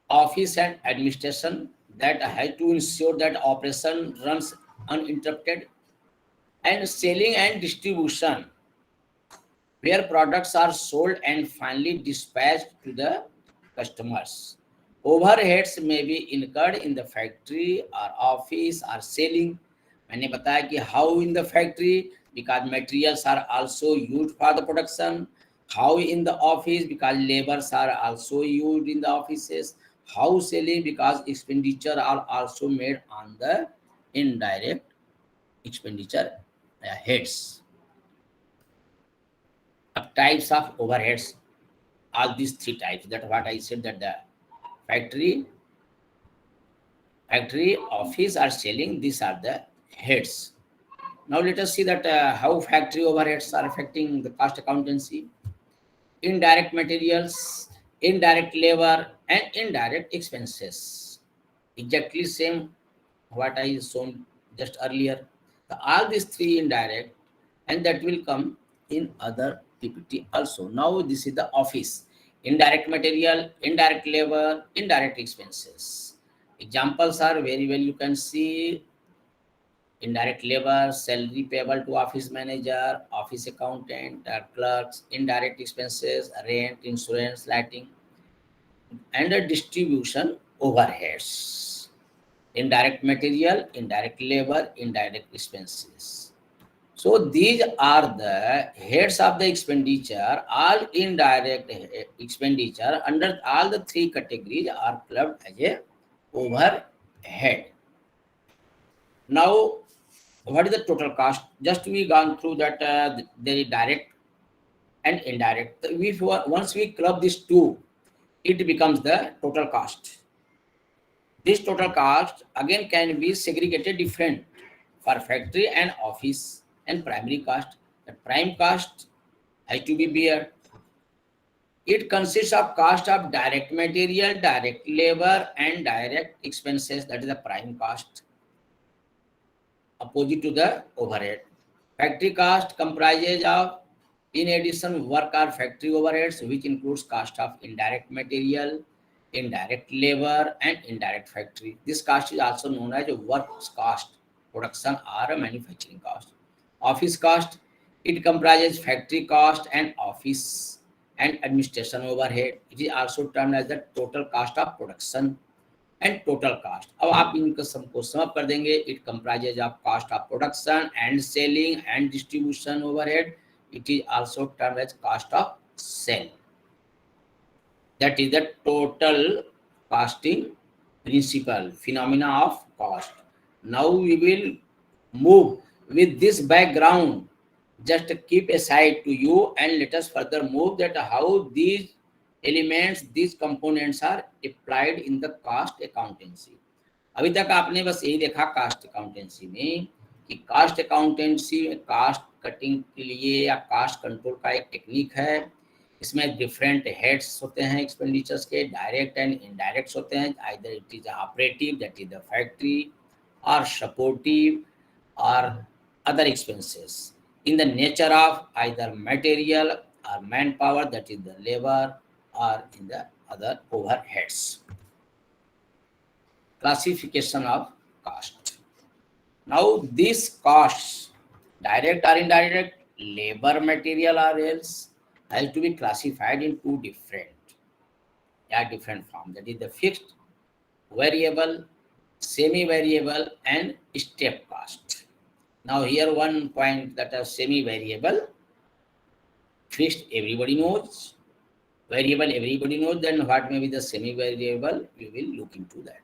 Office and administration, that has to ensure that operation runs uninterrupted. And selling and distribution, where products are sold and finally dispatched to the customers. Overheads may be incurred in the factory or office or selling. मैंने बताया कि how in the factory, because materials are also used for the production. How in the office, because labors are also used in the offices. How selling, because expenditure are also made on the indirect expenditure heads. Types of overheads, all these three types. That's what I said, that the factory, office, or selling, these are the heads. Now let us see that how factory overheads are affecting the cost accountancy. Indirect materials, indirect labor, and indirect expenses. Exactly same what I shown just earlier. All these three indirect, and that will come in other PPT also. Now this is the office. Indirect material, indirect labor, indirect expenses. Examples are very well, you can see indirect labor, salary payable to office manager, office accountant, clerks, indirect expenses, rent, insurance, lighting, and the distribution overheads. Indirect material, indirect labor, indirect expenses. So these are the heads of the expenditure. All indirect expenditure under all the three categories are clubbed as a overhead. Now, what is the total cost? Just we gone through that there is direct and indirect. Once we club these two, it becomes the total cost. This total cost again can be segregated different for factory and office and primary cost. The prime cost has to be bear. It consists of cost of direct material, direct labor, and direct expenses. That is the prime cost, opposite to the overhead. Factory cost comprises of In addition, work or factory overheads, which includes cost of indirect material, indirect labor, and indirect factory. This cost is also known as work cost, production or manufacturing cost. Office cost, it comprises factory cost and office and administration overhead. It is also termed as the total cost of production and total cost. अब आप इनको सबको सम कर देंगे. It comprises of cost of production and selling and distribution overhead. It is also termed as cost of sale. That is the total costing principle, phenomena of cost. Now we will move with this background. Just keep aside to you and let us further move that how these elements, these components are applied in the cost accountancy. अभी तक आपने बस यही देखा cast accountancy में कि cast accountancy में cast cutting के लिए या कास्ट कंट्रोल का एक टेक्निक है. इसमें डिफरेंट हेड्स होते हैं एक्सपेंडिचर्स के, डायरेक्ट एंड इनडायरेक्ट होते हैं. Either it is operative, that is the factory, और सपोर्टिव और other expenses in the nature of either material or manpower, that is the labor, or in the other overheads. Classification of cost. Now these costs, direct or indirect, labor, material or else, has to be classified in two different forms. That is the fixed, variable, semi-variable, and step cost. Now here one point that are semi-variable, fixed everybody knows, variable everybody knows, then what may be the semi-variable, we will look into that.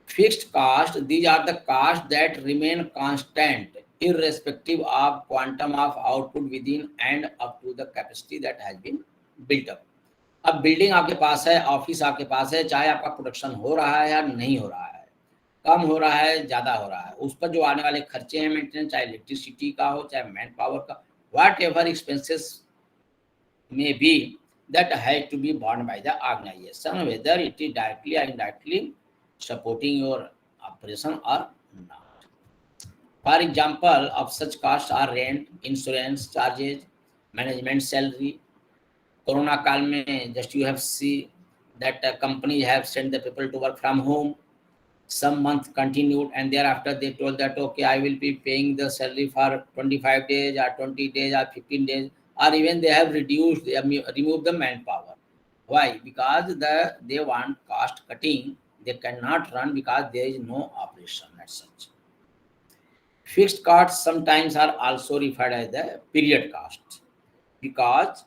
Fixed cost, these are the costs that remain constant irrespective of quantum of output within and up to the capacity that has been built up. अब building आपके पास है, office आपके पास है, चाहे आपका production हो रहा है या नहीं हो रहा है, कम हो रहा है, ज्यादा हो रहा है, उस पर जो आने वाले खर्चे हैं मेंटेनेंस, चाहे इलेक्ट्रिसिटी का हो, चाहे मैन पावर का, what ever expenses may be, that has to be borne by the organization, whether it is directly or indirectly supporting your operation or not. For example, of such costs are rent, insurance charges, management salary. Corona काल में just you have seen that companies have sent the people to work from home. Some month continued and thereafter they told that okay, I will be paying the salary for 25 days or 20 days or 15 days, or even they have reduced, they have removed the manpower. Why? Because they want cost cutting. They cannot run because there is no operation as such. Fixed costs sometimes are also referred as the period cost, because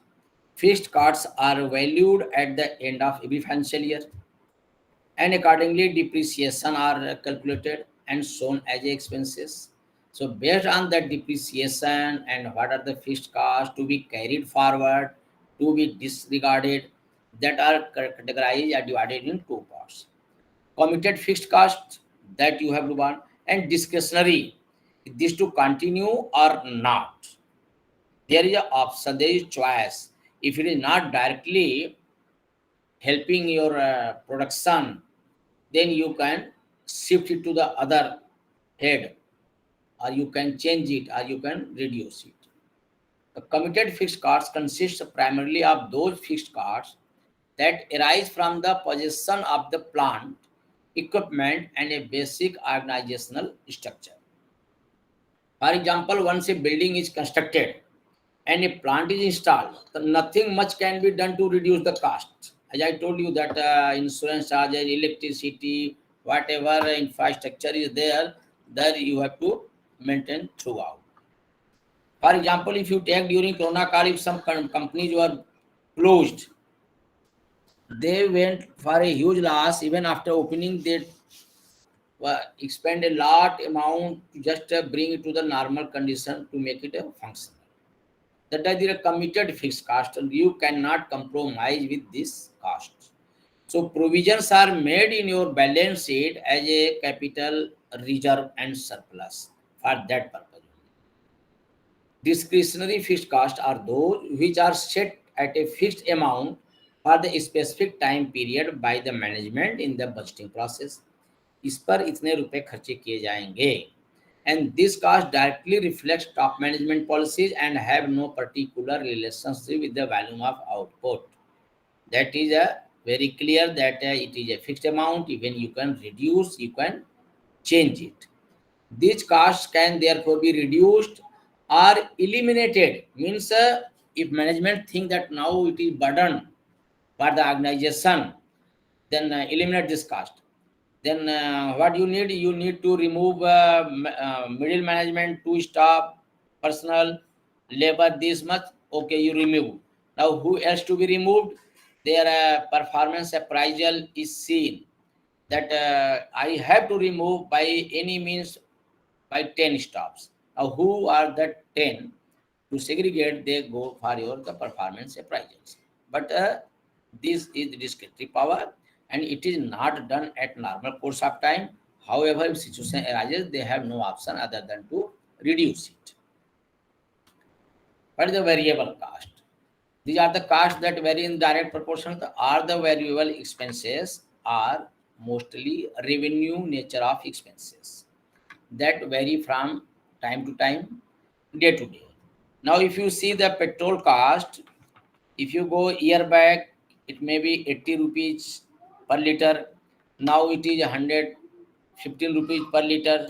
fixed costs are valued at the end of every financial year, and accordingly depreciation are calculated and shown as expenses. So based on that depreciation and what are the fixed costs to be carried forward, to be disregarded, that are categorized or divided in two parts. Committed fixed costs that you have to burn, and discretionary, this to continue or not. There is an option, there is choice. If it is not directly helping your production, then you can shift it to the other head, or you can change it, or you can reduce it. The committed fixed costs consists primarily of those fixed costs that arise from the possession of the plant, equipment, and a basic organizational structure. For example, once a building is constructed and a plant is installed, then nothing much can be done to reduce the cost. As I told you that insurance charges, electricity, whatever infrastructure is there you have to maintain throughout. For example, if you take during Corona call, if some companies were closed, they went for a huge loss. Even after opening, they expend a lot amount to just bring it to the normal condition to make it a function. That is a committed fixed cost, and you cannot compromise with this cost. So provisions are made in your balance sheet as a capital reserve and surplus for that purpose. Discretionary fixed costs are those which are set at a fixed amount for the specific time period by the management in the budgeting process. इस पर इतने रुपए खर्चे किए जाएंगे, and this cost directly reflects top management policies and have no particular relationship with the volume of output. That is a very clear that it is a fixed amount. Even you can reduce, you can change it. These costs can therefore be reduced or eliminated. Means if management think that now it is burden for the organization, then eliminate this cost. Then what you need to remove middle management, to staff, personal, labor, this much. Okay, you remove. Now who else to be removed? Their performance appraisal is seen that I have to remove by any means by 10 staffs. Now who are that 10? To segregate, they go for your the performance appraisals. But this is discretionary power and it is not done at normal course of time. However, if situation arises, they have no option other than to reduce it. What is the variable cost? These are the costs that vary in direct proportion. Are the variable expenses are mostly revenue nature of expenses that vary from time to time, day to day. Now, if you see the petrol cost, if you go year back, it may be 80 rupees per liter. Now it is 115 rupees per liter.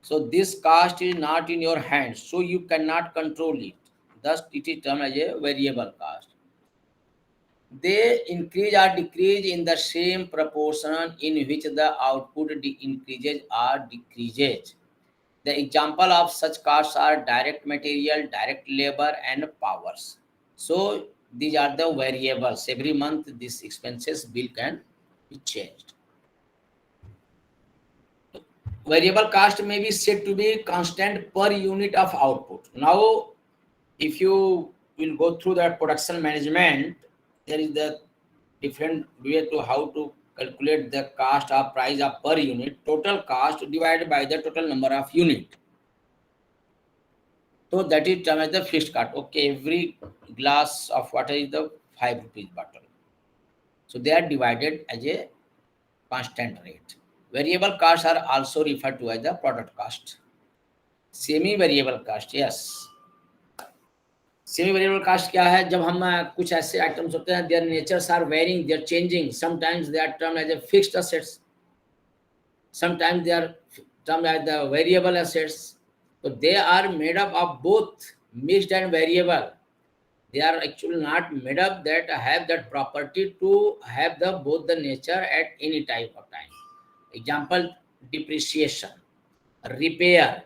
So this cost is not in your hands. So you cannot control it. Thus, it is termed as a variable cost. They increase or decrease in the same proportion in which the output increases or decreases. The example of such costs are direct material, direct labor, and powers. So these are the variables. Every month, these expenses bill can be changed. Variable cost may be said to be constant per unit of output. Now, if you will go through the production management, there is the different way to how to calculate the cost or price of per unit. Total cost divided by the total number of unit. So that is termed as the fixed cost. Okay, every glass of water is the 5 rupees bottle. So they are divided as a constant rate. Variable costs are also referred to as the product cost. Semi-variable cost, yes. Semi variable cost क्या है? जब हम कुछ ऐसे items होते हैं, their natures are varying, they are changing. Sometimes they are termed as a fixed assets, sometimes they are termed as the variable assets. So they are made up of both mixed and variable. They are actually not made up that have that property to have the both the nature at any type of time. Example, depreciation, repair.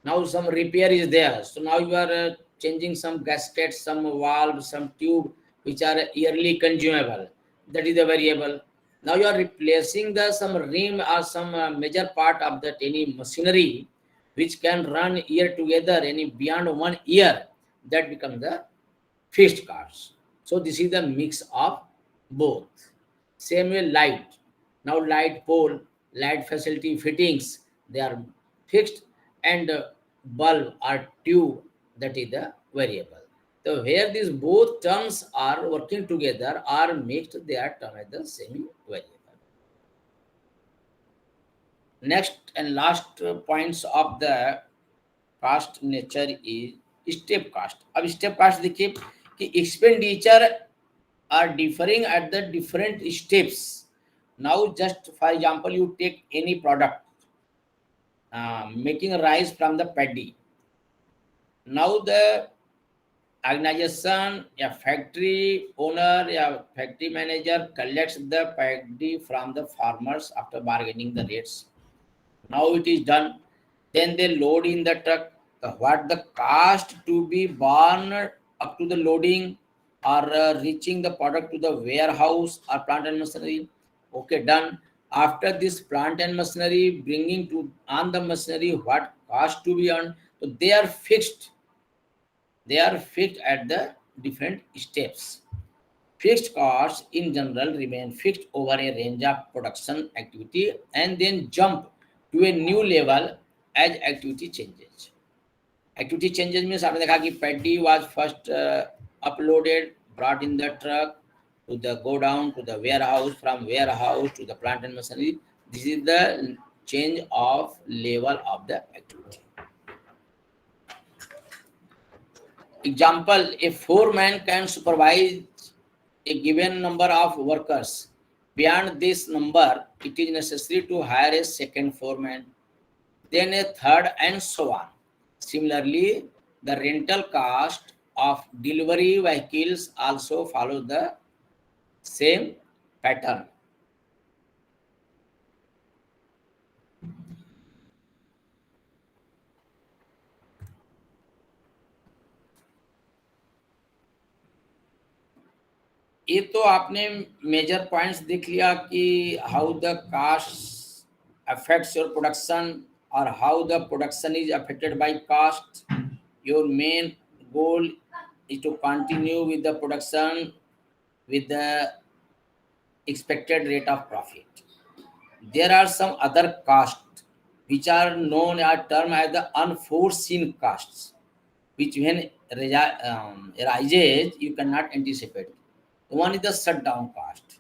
Now some repair is there. So now you are changing some gaskets, some valve, some tube, which are yearly consumable. That is the variable. Now you are replacing the some rim or some major part of that any machinery which can run year together, any beyond 1 year, that becomes the fixed cost. So this is the mix of both. Same way light. Now light pole, light facility fittings, they are fixed, and bulb or tube, that is the variable. So where these both terms are working together are mixed, they are termed as the semi-variable. Next and last points of the cost nature is step cost. अब step cost देखिए कि expenditure are differing at the different steps. Now just for example, you take any product, making rice from the paddy. Now the organization, a factory owner, a factory manager collects the paddy from the farmers after bargaining the rates. Now it is done. Then they load in the truck. What the cost to be borne up to the loading or reaching the product to the warehouse or plant and machinery. Okay, done. After this plant and machinery bringing to on the machinery, what cost to be earned? So they are fixed. They are fixed at the different steps. Fixed costs in general remain fixed over a range of production activity and then jump to a new level as activity changes. Activity changes means आपने देखा कि paddy was first uploaded, brought in the truck to the go down to the warehouse, from warehouse to the plant and machinery. This is the change of level of the activity. Example, a foreman can supervise a given number of workers. Beyond this number, it is necessary to hire a second foreman, then a third, and so on. Similarly, the rental cost of delivery vehicles also follows the same pattern. ये तो आपने major points देख लिया कि how the cost affects your production और how the production is affected by cost. Your main goal is to continue with the production with the expected rate of profit. There are some other costs which are known or termed as the unforeseen costs, which when arises you cannot anticipate. One is the shutdown cost.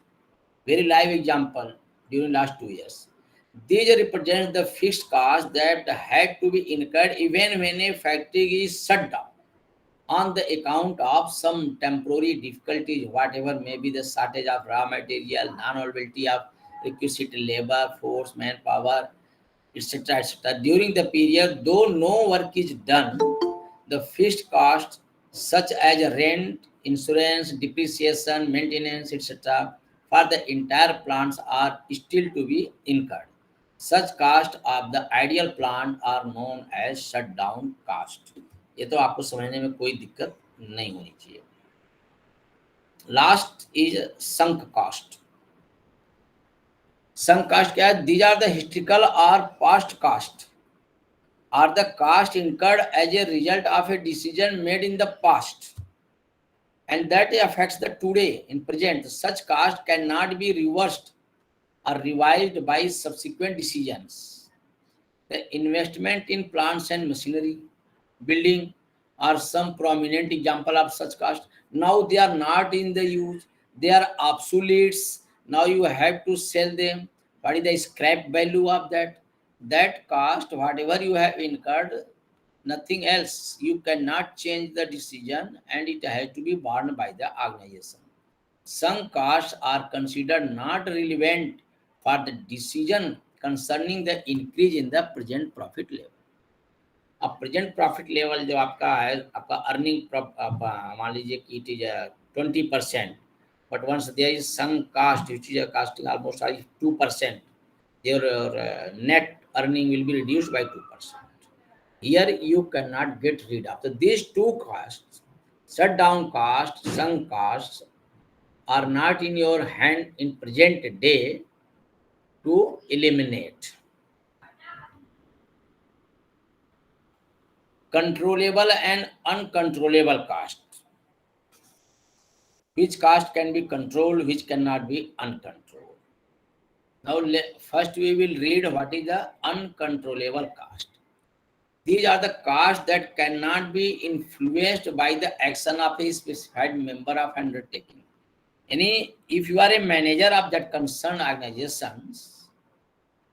Very live example during last 2 years. These represent the fixed cost that had to be incurred even when a factory is shut down on the account of some temporary difficulties, whatever may be the shortage of raw material, non-availability of requisite labor, force, manpower, etc., etc. During the period, though no work is done, the fixed costs such as rent, insurance, depreciation, maintenance, etc., for the entire plants are still to be incurred. Such costs of the ideal plant are known as shutdown cost. ये तो आपको समझने में कोई दिक्कत नहीं होनी चाहिए. Last is sunk cost. Sunk cost क्या है? These are the historical or past cost are the cost incurred as a result of a decision made in the past and that affects the today in present. Such cost cannot be reversed or revised by subsequent decisions. The investment in plants and machinery, building are some prominent example of such cost. Now they are not in the use, they are obsoletes. Now you have to sell them. What is the scrap value of that? That cost, whatever you have incurred, nothing else. You cannot change the decision and it has to be borne by the organization. Some costs are considered not relevant for the decision concerning the increase in the present profit level. अब present profit level जो आपका है, आपका earning मान लीजिए कि it is 20%, but once there is some cost which is costing almost 2%, your net earning will be reduced by 2%. Here you cannot get rid of. So these two costs, shutdown costs, sunk costs, are not in your hand in present day to eliminate. Controllable and uncontrollable cost. Which cost can be controlled, which cannot be uncontrolled. Now first we will read what is the uncontrollable cost. These are the costs that cannot be influenced by the action of a specified member of undertaking. If you are a manager of that concerned organizations,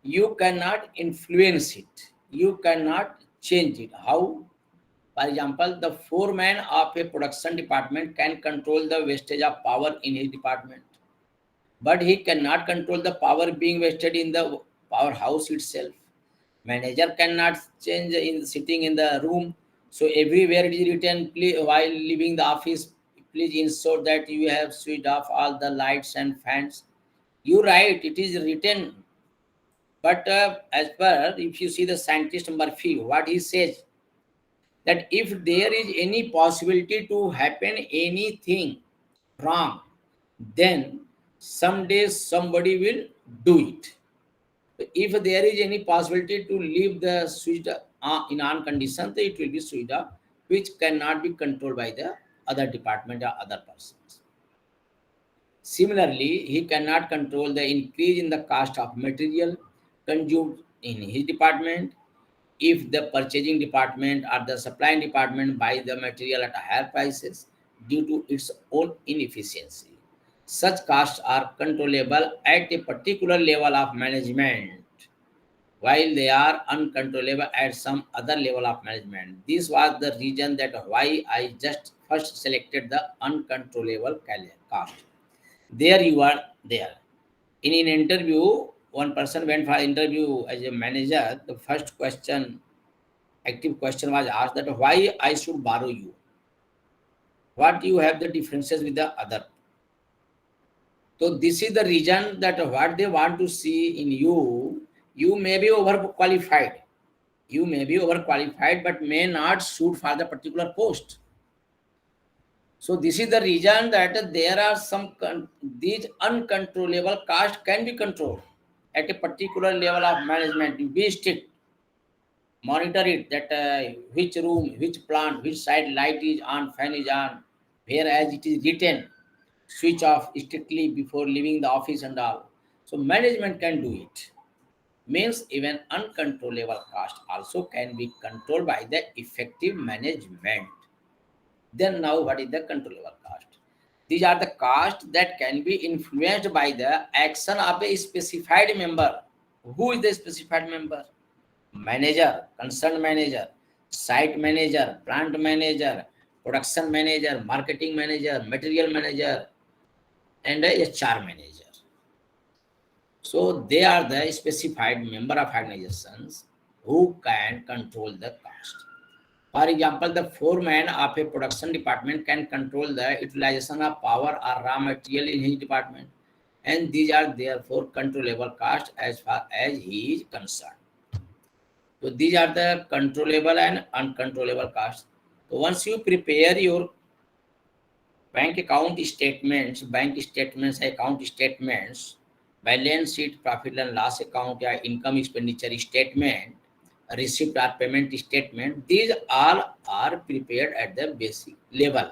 you cannot influence it. You cannot change it. How? For example, the foreman of a production department can control the wastage of power in his department, but he cannot control the power being wasted in the powerhouse itself. Manager cannot change in sitting in the room. So everywhere it is written, while leaving the office, please ensure that you have switched off all the lights and fans. You write, it is written. But as per, if you see the scientist Murphy, what he says, that if there is any possibility to happen anything wrong, then someday somebody will do it. If there is any possibility to leave the switch in on condition, then it will be switched off, which cannot be controlled by the other department or other persons. Similarly, he cannot control the increase in the cost of material consumed in his department. If the purchasing department or the supplying department buys the material at higher prices due to its own inefficiency, such costs are controllable at a particular level of management. while they are uncontrollable at some other level of management. This was the reason that why I just first selected the uncontrollable cost. There you are there. In an interview, one person went for interview as a manager. The first question, active question was asked that why I should borrow you. What you have the differences with the other. So this is the reason that what they want to see in you, you may be overqualified. You may be overqualified, but may not suit for the particular post. So this is the reason that there are some, these uncontrollable costs can be controlled at a particular level of management. Be strict, monitor it that which room, which plant, which side light is on, fan is on, whereas it is written, switch off strictly before leaving the office and all. So management can do it. Means even uncontrollable cost also can be controlled by the effective management. Then now what is the controllable cost? These are the costs that can be influenced by the action of a specified member. Who is the specified member? Manager, concerned manager, site manager, plant manager, production manager, marketing manager, material manager, and a HR manager. So they are the specified member of organizations who can control the cost. For example, the foreman of a production department can control the utilization of power or raw material in his department, and these are therefore controllable costs as far as he is concerned. So these are the controllable and uncontrollable costs. So once you prepare your bank statements, balance sheet, profit and loss account, या income expenditure statement, receipt or payment statement, these all are prepared at the basic level.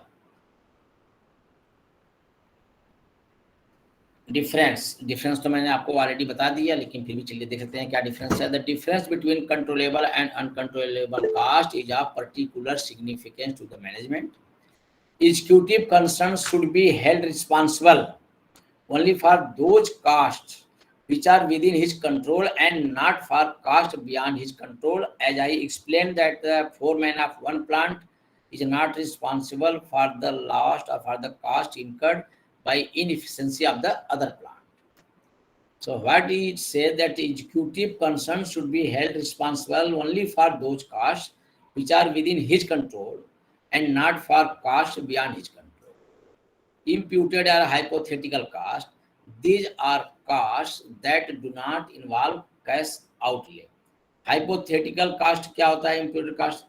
Difference तो मैंने आपको already बता दिया, लेकिन फिर भी चलिए देखते हैं क्या डिफरेंस है. The difference between controllable and uncontrollable cost is of particular significance to the management. Executive concerns should be held responsible only for those costs which are within his control and not for costs beyond his control. As I explained that the foreman of one plant is not responsible for the loss or for the cost incurred by inefficiency of the other plant. So what it says that the executive concerns should be held responsible only for those costs which are within his control and not for costs beyond his control. Imputed or hypothetical costs, these are costs that do not involve cash outlay. Hypothetical cost क्या होता है? Imputed cost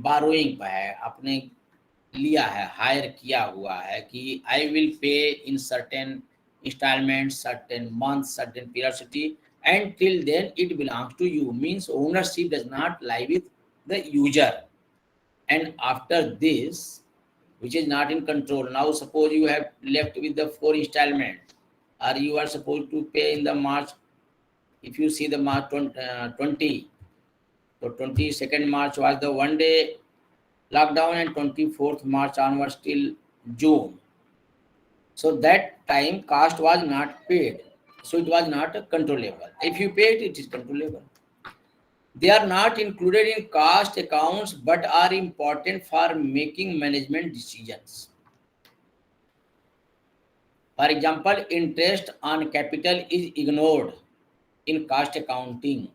borrowing पे है, आपने लिया है, higher किया हुआ है कि I will pay in certain installments, certain months, certain periodicity, and till then it belongs to you. Means ownership does not lie with the user. And after this, which is not in control, now suppose you have left with the 4 installment, or you are supposed to pay in the March. If you see the March 20, so 22nd March was the one day lockdown, and 24th March onwards till June. So that time cost was not paid. So it was not controllable. If you pay it, it is controllable. They are not included in cost accounts but are important for making management decisions. For example, interest on capital is ignored in cost accounting,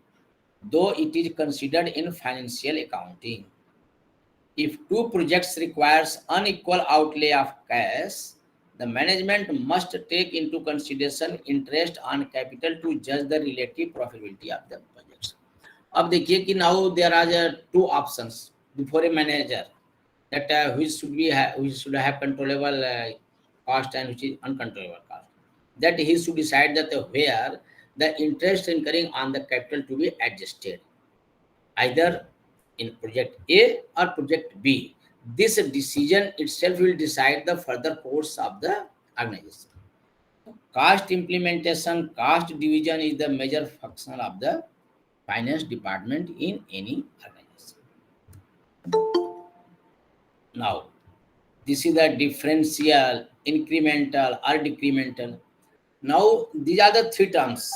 though it is considered in financial accounting. If 2 projects requires unequal outlay of cash, the management must take into consideration interest on capital to judge the relative profitability of the projects. अब देखिए कि now there are 2 options before a manager, that which should have controllable cost and which is uncontrollable cost. That he should decide that where the interest incurring on the capital to be adjusted, either in project A or project B. This decision itself will decide the further course of the organization. Cost implementation, cost division is the major function of the finance department in any organization. Now, this is the differential, incremental or decremental. Now, these are the 3 terms.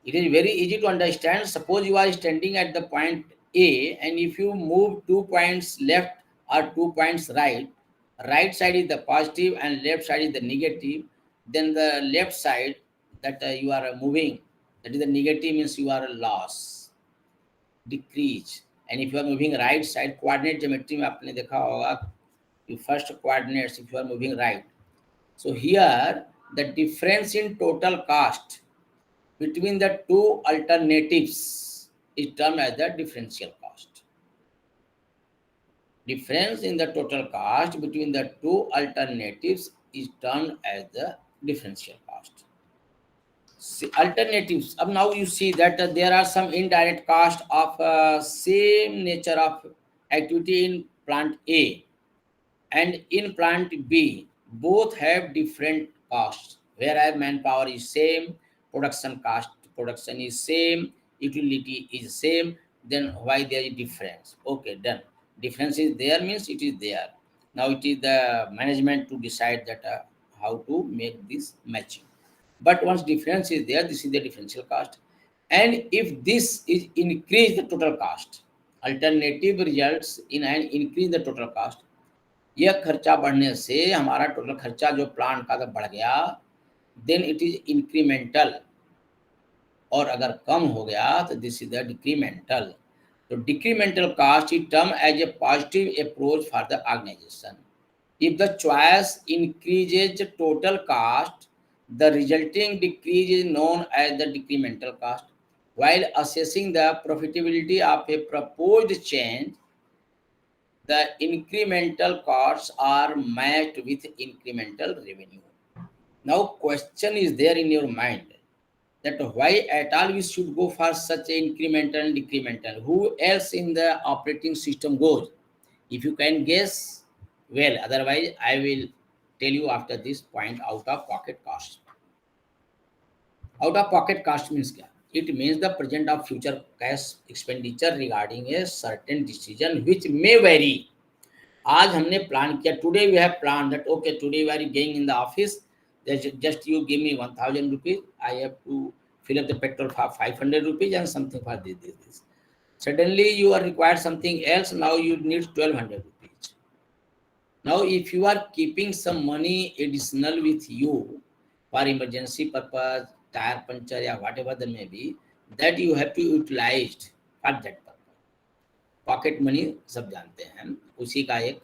It is very easy to understand. Suppose you are standing at the point A, and if you move 2 points left or 2 points right, right side is the positive and left side is the negative, then the left side that you are moving, that is the negative, means you are a loss, decrease. And if you are moving right side, coordinate geometry में आपने देखा होगा कि first coordinates, if you are moving right. So here the difference in total cost between the two alternatives is termed as the differential cost. Difference in the total cost between the two alternatives is termed as the differential cost. See, alternatives. Now you see that there are some indirect cost of same nature of activity in plant A and in plant B. Both have different costs. Whereas manpower is same, production is same, utility is same, then why there is difference? Okay, done. Difference is there means it is there. Now it is the management to decide that how to make this matching. But once difference is there, this is the differential cost. And if this is increase the total cost, alternative results in an increase the total cost. यह खर्चा बढ़ने से हमारा total खर्चा जो plant का बढ़ गया, देन इट इज इंक्रीमेंटल, और अगर कम हो गया तो दिस इज द डिक्रीमेंटल. तो decremental cost is term as a positive approach for the organisation. If the choice increases total cost, the resulting decrease is known as the decremental cost. While assessing the profitability of a proposed change, the incremental costs are matched with incremental revenue. Now question is there in your mind that why at all we should go for such incremental and decremental? Who else in the operating system goes? If you can guess, well, otherwise I will tell you after this point. Out of pocket cost. Out of pocket cost means क्या? It means the present or future cash expenditure regarding a certain decision which may vary. आज हमने plan किया, today we have planned that okay, today we are going in the office, just you give me 1000 rupees, I have to fill up the petrol for 500 rupees and something for this. Suddenly you are required something else, now you need 1200 rupees. Now if you are keeping some money additional with you for emergency purpose, tire puncture या whatever there may be, that you have to utilize for that purpose. Pocket money सब जानते हैं, उसी का एक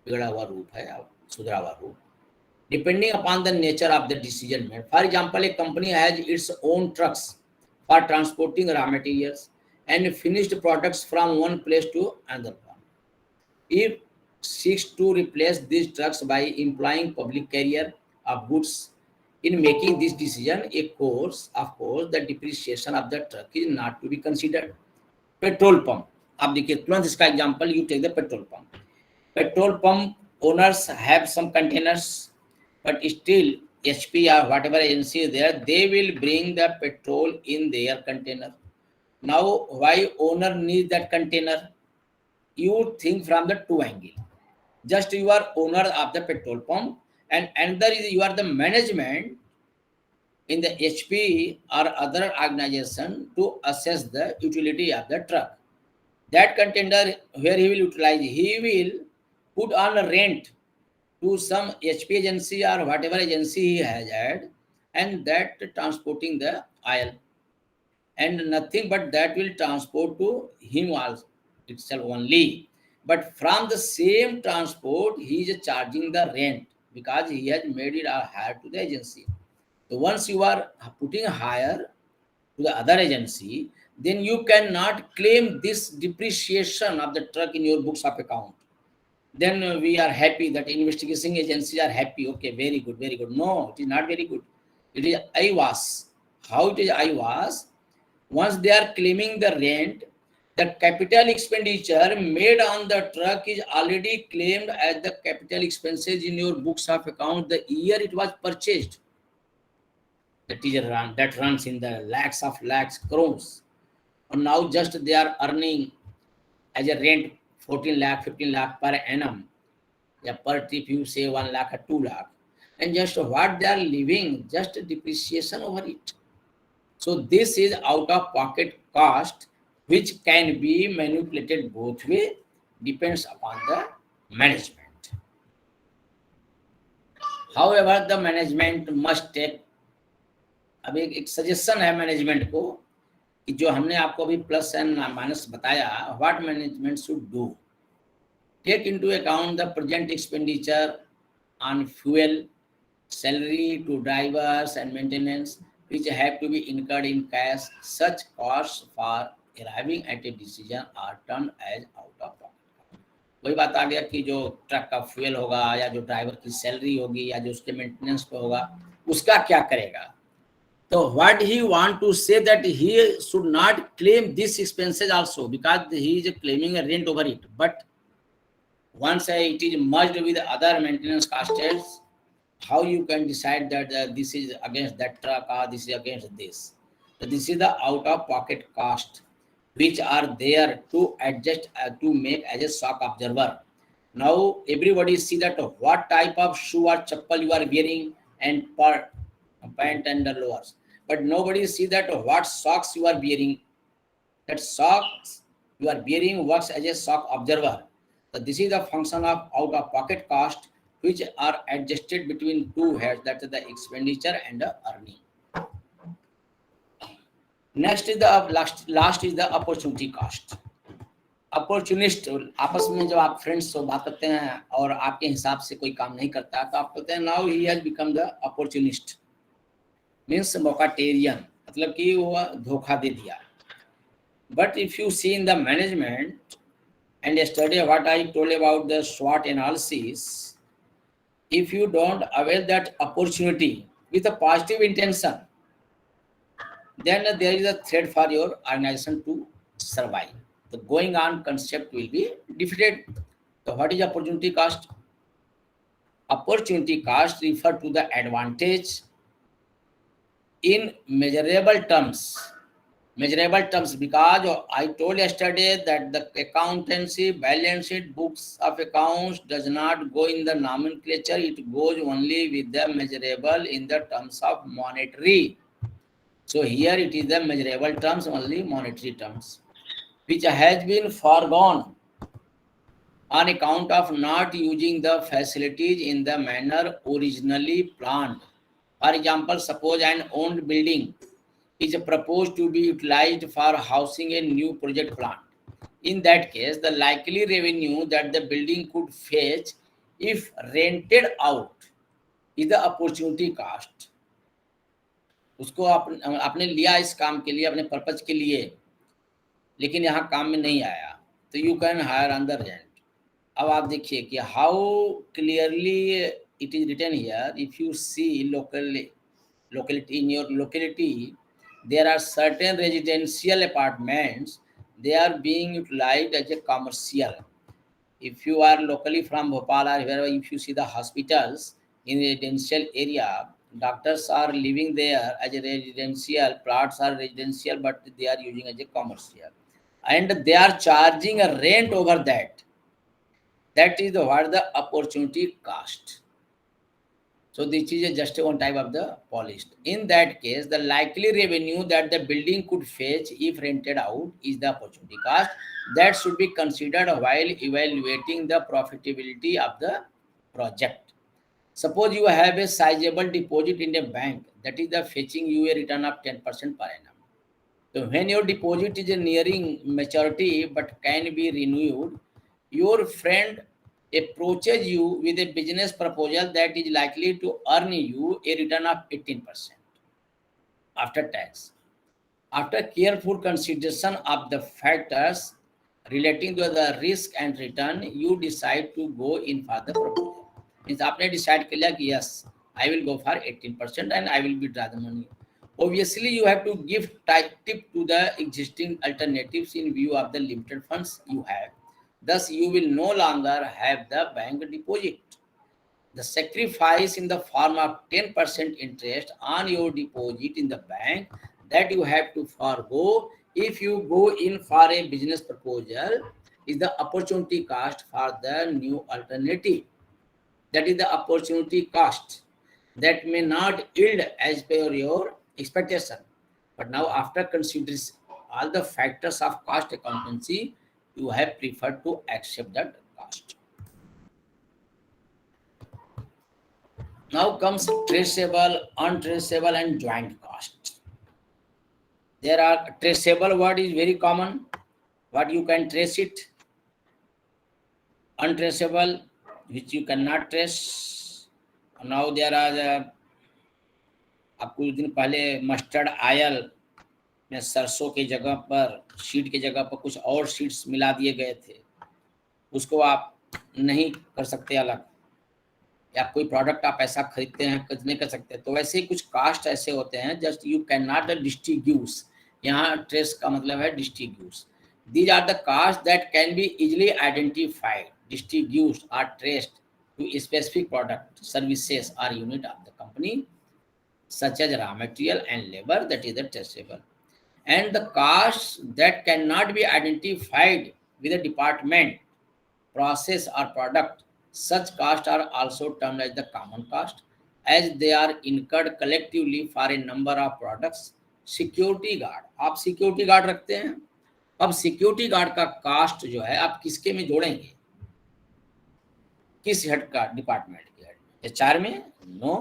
बिगड़ा हुआ रूप है, सुधरा हुआ रूप. Depending upon the nature of the decision made. For example, a company has its own trucks for transporting raw materials and finished products from one place to another one. If seeks to replace these trucks by employing public carrier of goods, in making this decision, of course, the depreciation of the truck is not to be considered. Petrol pump. आप देखिए तुरंत इसका example, you take the petrol pump. Petrol pump owners have some containers, but still HP or whatever agency is there, they will bring the petrol in their container. Now, why owner needs that container? You think from the two angle. Just you are owner of the petrol pump, and another is you are the management in the HP or other organization to assess the utility of the truck. That container where he will utilize, he will put on a rent to some HP agency or whatever agency he has had, and that transporting the oil, and nothing but that will transport to him also itself only. But from the same transport, he is charging the rent because he has made it a hire to the agency. So once you are putting a hire to the other agency, then you cannot claim this depreciation of the truck in your books of account. Then we are happy that investigating agencies are happy. Okay, very good, very good. No, it is not very good. It is IWAS. How it is IWAS? Once they are claiming the rent, the capital expenditure made on the truck is already claimed as the capital expenses in your books of account the year it was purchased. That runs in the lakhs of lakhs crores. And now just they are earning as a rent 14 lakh, 15 lakh per annum. Yeah, per trip you say 1 lakh or 2 lakh. And just what they are living, just depreciation over it. So this is out-of-pocket cost, which can be manipulated both way, depends upon the management. However, the management must take, अब एक suggestion है management को कि जो हमने आपको अभी plus and minus बताया, what management should do, take into account the present expenditure on fuel, salary to drivers and maintenance which have to be incurred in cash. Such costs for arriving at a decision are termed as out of pocket. वही बात आ गया कि जो truck का fuel होगा या जो driver की सैलरी होगी या जो उसके मेंटेनेंस पे होगा, उसका क्या करेगा. तो what he want to say that he should not claim these expenses also because he is claiming a rent over it, but once it is merged with other maintenance costs, how you can decide that this is against that truck or this is against this. So this is the out of pocket cost which are there to adjust to make as a shock observer. Now everybody see that what type of shoe or chappal you are wearing and per pant and the lowers, but nobody see that what socks you are wearing. That socks you are wearing works as a shock observer. So this is the function of out of pocket cost which are adjusted between two heads, that is the expenditure and the earning. Next is the last is the opportunity cost. Opportunist, आपस में जब आप friends से बात करते हैं और आपके हिसाब से कोई काम नहीं करता तो आप कहते हैं now he has become the opportunist, means mocatarian, मतलब कि वो धोखा दे दिया. But if you see in the management and yesterday what I told about the SWOT analysis, if you don't avail that opportunity with a positive intention, then there is a threat for your organization to survive. The going on concept will be defeated. So what is opportunity cost? Opportunity cost refer to the advantage in measurable terms. Measurable terms, because I told yesterday that the accountancy balance sheet books of accounts does not go in the nomenclature, it goes only with the measurable in the terms of monetary. So here it is the measurable terms, only monetary terms, which has been foregone on account of not using the facilities in the manner originally planned. For example, suppose an owned building is proposed to be utilized for housing a new project plant. In that case, the likely revenue that the building could fetch if rented out is the opportunity cost. उसको आपने लिया इस काम के लिए, अपने purpose के लिए, लेकिन यहाँ काम में नहीं आया, तो you can hire on the rent. अब आप देखिए कि how clearly it is written here. If you see locality in your locality, there are certain residential apartments, they are being utilized as a commercial. If you are locally from Bhopal or wherever, if you see the hospitals in residential area, doctors are living there as a residential, plots are residential, but they are using as a commercial. And they are charging a rent over that. That is what the opportunity cost. So this is just one type of the polished. In that case, the likely revenue that the building could fetch if rented out is the opportunity cost. That should be considered while evaluating the profitability of the project. Suppose you have a sizable deposit in a bank that is the fetching you a return of 10% per annum. So when your deposit is nearing maturity but can be renewed, your friend approaches you with a business proposal that is likely to earn you a return of 18% after tax. After careful consideration of the factors relating to the risk and return, you decide to go in for the proposal. Means आपने decide किया कि yes, I will go for 18% and I will withdraw the money. Obviously, you have to give tip to the existing alternatives in view of the limited funds you have. Thus, you will no longer have the bank deposit. The sacrifice in the form of 10% interest on your deposit in the bank that you have to forego if you go in for a business proposal is the opportunity cost for the new alternative. That is the opportunity cost that may not yield as per your expectation. But now after considering all the factors of cost accountancy, you have preferred to accept that cost. Now comes traceable, untraceable and joint cost. There are traceable word is very common, what you can trace it. Untraceable, which you cannot trace. Now there are the, अब कुछ दिन पहले mustard oil में सरसों की जगह पर, seed की जगह पर कुछ और सीड्स मिला दिए गए थे, उसको आप नहीं कर सकते अलग, या कोई प्रोडक्ट आप ऐसा खरीदते हैं नहीं कर सकते। तो वैसे ही कुछ कास्ट ऐसे होते हैं just you can not distinguish, यहाँ ट्रेस का मतलब है distinguish. These are the costs that can be easily identified, distinguished or traced to a specific product, services or unit of the company, such as raw material and labor, that is the traceable. And the costs that cannot be identified with a department, process or product, such costs are also termed as the common cost, as they are incurred collectively for a number of products. Security guard, आप security guard रखते हैं, अब security guard का cast जो है आप किसके में जोड़ेंगे, किस हेड का, डिपार्टमेंट के हेड में, एचआर में नो,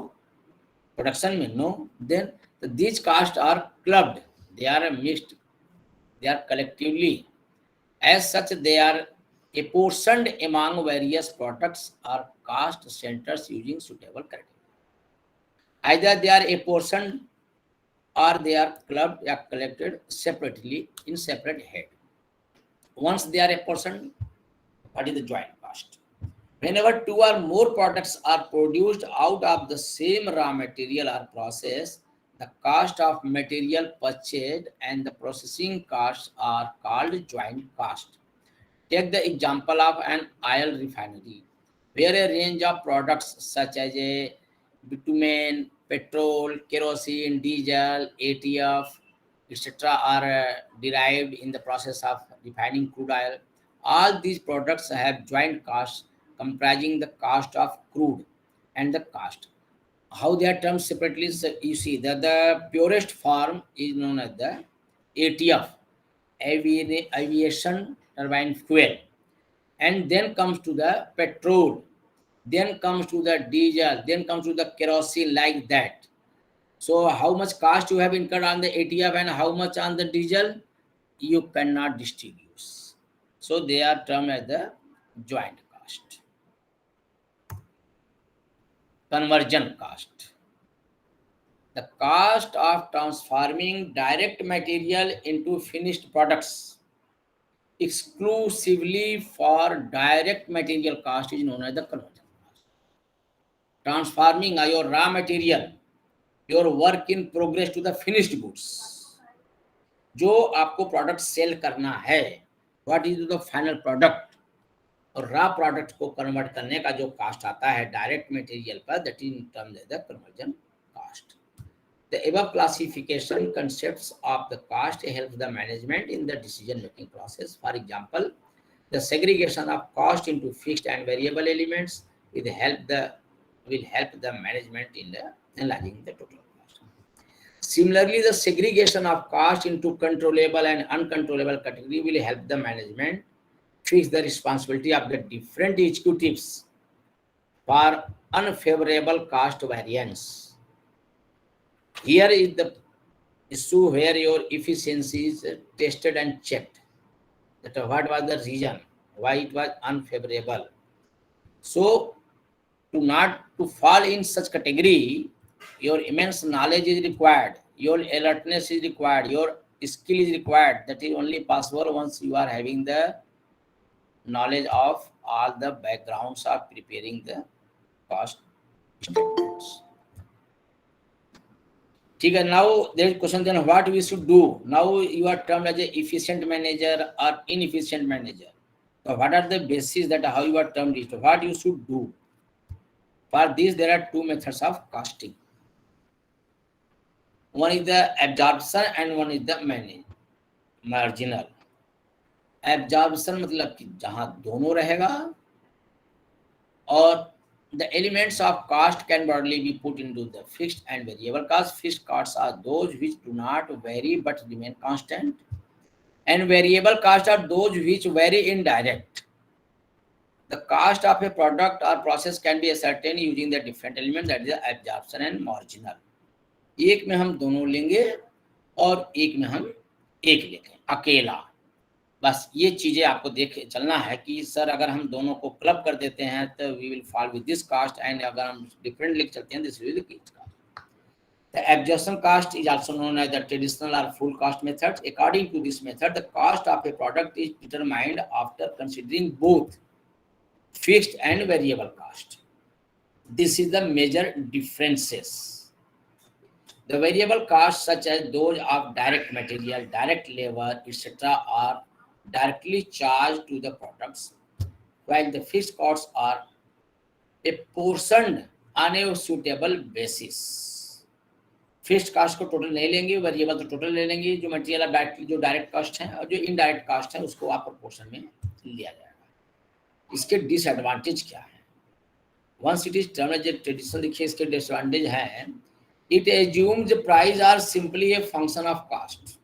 प्रोडक्शन में no, then these cost are clubbed, they are mixed, they are collectively, as such they are apportioned among various products or cost centers using suitable criteria. Either they are apportioned or they are clubbed or collected separately in separate head. Once they are apportioned, what is the joint cost? Whenever two or more products are produced out of the same raw material or process, the cost of material purchased and the processing costs are called joint cost. Take the example of an oil refinery, where a range of products such as a bitumen, petrol, kerosene, diesel, ATF, etc. are derived in the process of refining crude oil. All these products have joint costs comprising the cost of crude and the cost. How they are termed separately, so you see that the purest form is known as the ATF, aviation turbine fuel, and then comes to the petrol, then comes to the diesel, then comes to the kerosene, like that. So how much cost you have incurred on the ATF and how much on the diesel, you cannot distinguish. So they are termed as the joint cost. Conversion cost. The cost of transforming direct material into finished products exclusively for direct material cost is known as the conversion cost. Transforming your raw material, your work in progress to the finished goods. जो आपको product sell करना है, what is the final product, और raw product को convert करने का जो cost आता है डायरेक्ट मटेरियल पर, that is termed as the conversion cost. The above classification concepts of the cost help the management in the decision making process. For example, the segregation of cost into fixed and variable elements will help the management in the analyzing the total cost. Similarly, the segregation of cost into controllable and uncontrollable category will help the management fix the responsibility of the different executives for unfavorable cost variance. Here is the issue where your efficiency is tested and checked. That what was the reason why it was unfavorable. So to not to fall in such category, your immense knowledge is required, your alertness is required, your skill is required. That is only possible once you are having the knowledge of all the backgrounds of preparing the cost statements. ठीक है. Now there is question then what we should do. Now you are termed as a efficient manager or inefficient manager. So what are the bases that how you are termed it? What you should do? For this there are two methods of costing. One is the absorption and one is the marginal. Absorption मतलब कि जहाँ दोनों रहेगा और the elements of cost can broadly be put into the fixed and variable costs. Fixed costs are those which do not vary but remain constant, and variable costs are those which vary indirect. The cost of a product or process can be ascertained using the different elements, that is absorption and marginal. एक में हम दोनों लेंगे और एक में हम एक लेंगे अकेला। बस ये चीजें आपको देख चलना है कि सर अगर हम दोनों को क्लब कर देते हैं तो we will fall with this cost, and अगर हम डिफरेंट लिख चलते हैं this will be cost. The absorption cost is also known as the traditional or full cost method. According to this method, the cost of a product is determined after considering both fixed and variable cost. This is the major differences. The variable costs, such as those of direct material, direct labor, etc., are directly charged to the products, while the fixed costs are apportioned on a suitable basis. Fixed cost को total नहीं लेंगे, variable तो total ले लेंगे, जो material direct जो direct cost है और जो इनडायरेक्ट कास्ट है उसको आप प्रोपोर्शन में लिया जाएगा. इसके डिसएडवांटेज क्या है? Once it is term as traditional, देखिए इसके डिसएडवांटेज है. It assumes price are simply a function of cost.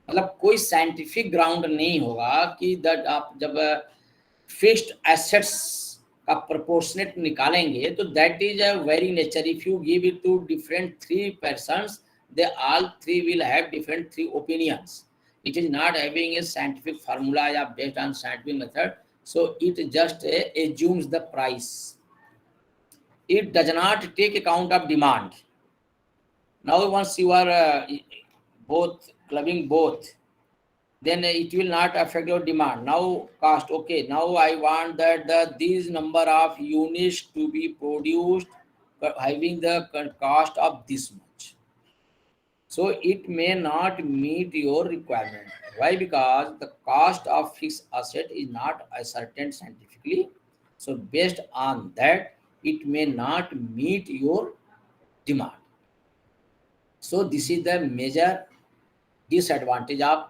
मतलब कोई साइंटिफिक ग्राउंड नहीं होगा कि दैट आप जब फिक्स्ड एसेट्स का प्रोपोर्शनेट निकालेंगे तो that is a very nature. If you give it to different three persons, they all three will have different three opinions. It is not having a scientific formula या based on scientific method, so it just assumes the price. It does not take account of demand. Now once you are both clubbing both, then it will not affect your demand. Now cost, okay, now I want that these number of units to be produced having the cost of this much. So it may not meet your requirement. Why? Because the cost of fixed asset is not ascertained scientifically. So based on that, it may not meet your demand. So this is the major disadvantage of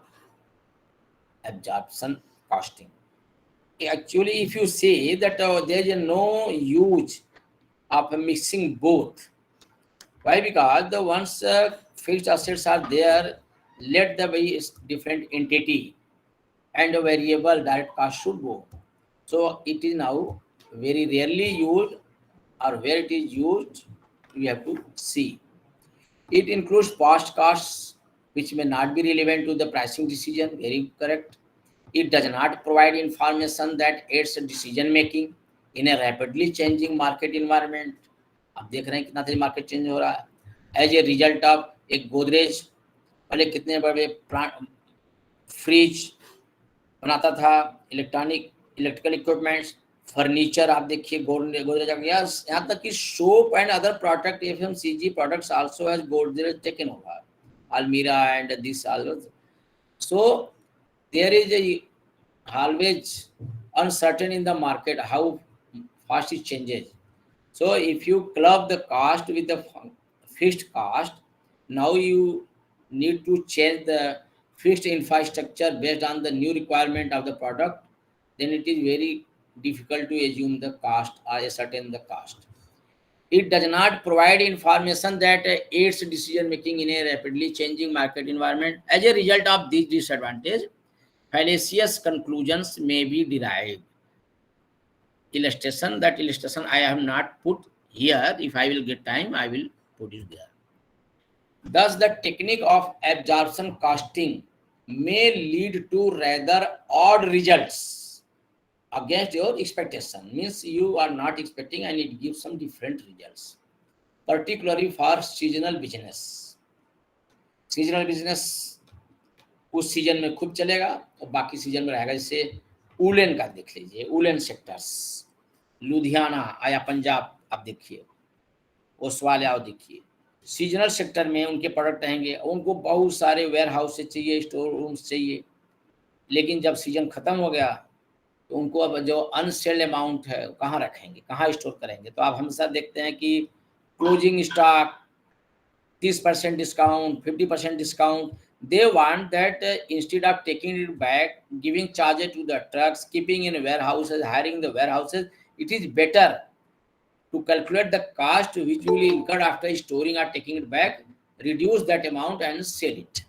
absorption costing. Actually, if you say that there is no use of mixing both. Why? Because the once fixed assets are there, let the be different entity and a variable direct cost should go. So it is now very rarely used, or where it is used, we have to see. It includes past costs which may not be relevant to the pricing decision. Very correct. It does not provide information that aids decision making in a rapidly changing market environment. आप देख रहे हैं कितना तेज market change हो रहा है. As a result of एक गोदरेज पहले कितने बड़े फ्रिज बनाता था, इलेक्ट्रिकल इक्विपमेंट्स, फर्नीचर आप देखिए गोदरेज यहाँ तक कि soap and other product FMCG products also has Godrej taken over, Almira and this also. So there is a always uncertain in the market how fast it changes. So if you club the cost with the fixed cost, now you need to change the fixed infrastructure based on the new requirement of the product, then it is very difficult to assume the cost or ascertain the cost. It does not provide information that aids decision making in a rapidly changing market environment. As a result of this disadvantage, fallacious conclusions may be derived. Illustration, that illustration I have not put here. If I will get time, I will put it there. Thus, the technique of absorption costing may lead to rather odd results against your expectation. Means you are not expecting and it gives some different results, particularly for seasonal business. Seasonal business उस season में खूब चलेगा और बाकी season में रहेगा. जैसे उलन का देख लीजिए, उलन सेक्टर्स, लुधियाना या पंजाब आप देखिए, ओसवाल आओ देखिए, सीजनल सेक्टर में उनके प्रोडक्ट रहेंगे. उनको बहुत सारे वेयर हाउस चाहिए, स्टोर रूम्स चाहिए, लेकिन जब सीजन खत्म हो गया तो उनको अब जो अनसेल्ड अमाउंट है कहाँ रखेंगे, कहाँ स्टोर करेंगे. तो आप हमेशा देखते हैं कि closing stock, 30% discount, 50% discount. They want that instead of taking it back, giving charges to the trucks, keeping in warehouses, hiring the warehouses, it is better to calculate the cost which will incur after storing or taking it back, reduce that amount and sell it.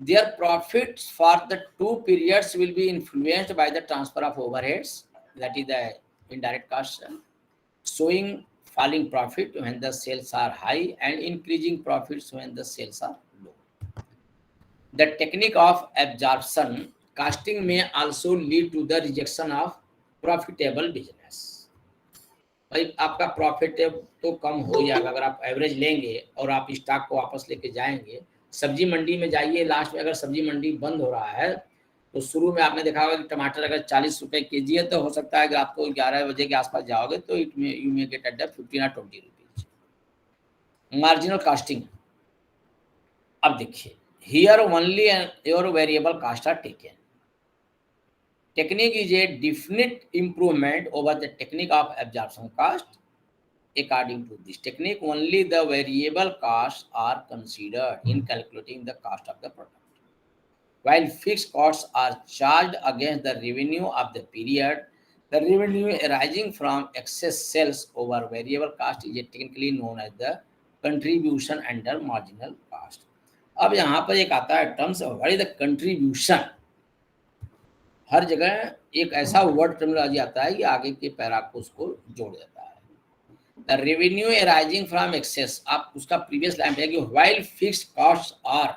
Their profits for the two periods will be influenced by the transfer of overheads, that is the indirect cost, showing falling profit when the sales are high and increasing profits when the sales are low. The technique of absorption costing may also lead to the rejection of profitable business. भाई आपका profit तो कम हो जाएगा अगर आप average लेंगे और आप स्टॉक को वापस लेके जाएंगे। सब्जी मंडी में जाइए, लास्ट में अगर सब्जी मंडी बंद हो रहा है तो शुरू में आपने देखा होगा कि टमाटर अगर 40 रुपए केजी है तो हो सकता है कि आपको 11 बजे के आसपास जाओगे तो you may get at 15 or 20 rupees. Marginal costing, अब देखिए, here only your variable cost are taken. Technique is a definite improvement over the technique of absorption cost. According to this technique, only the variable costs are considered in calculating the cost of the product, while fixed costs are charged against the revenue of the period. The revenue arising from excess sales over variable cost is technically known as the contribution under marginal cost. अब यहाँ पर एक आता है terms, what is the contribution. हर जगह एक ऐसा वर्ड टर्मिनोलॉजी आता है कि आगे के पैरा को उसको जोड़ देता है. The revenue arising from excess, आप उसका प्रीवियस लाइन पे है कि while fixed costs are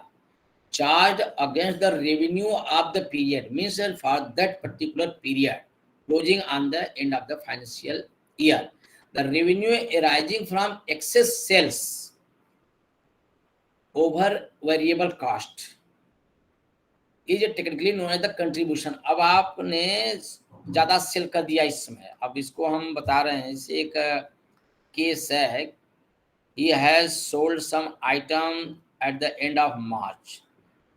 charge against the revenue of the period, means for that particular period closing on the end of the financial year. The revenue arising from excess sales over variable cost is technically known as the contribution. अब आपने ज्यादा cell कर दिया इस समय, अब इसको हम बता रहे हैं. इसे एक केस है, he has sold some item at the end of March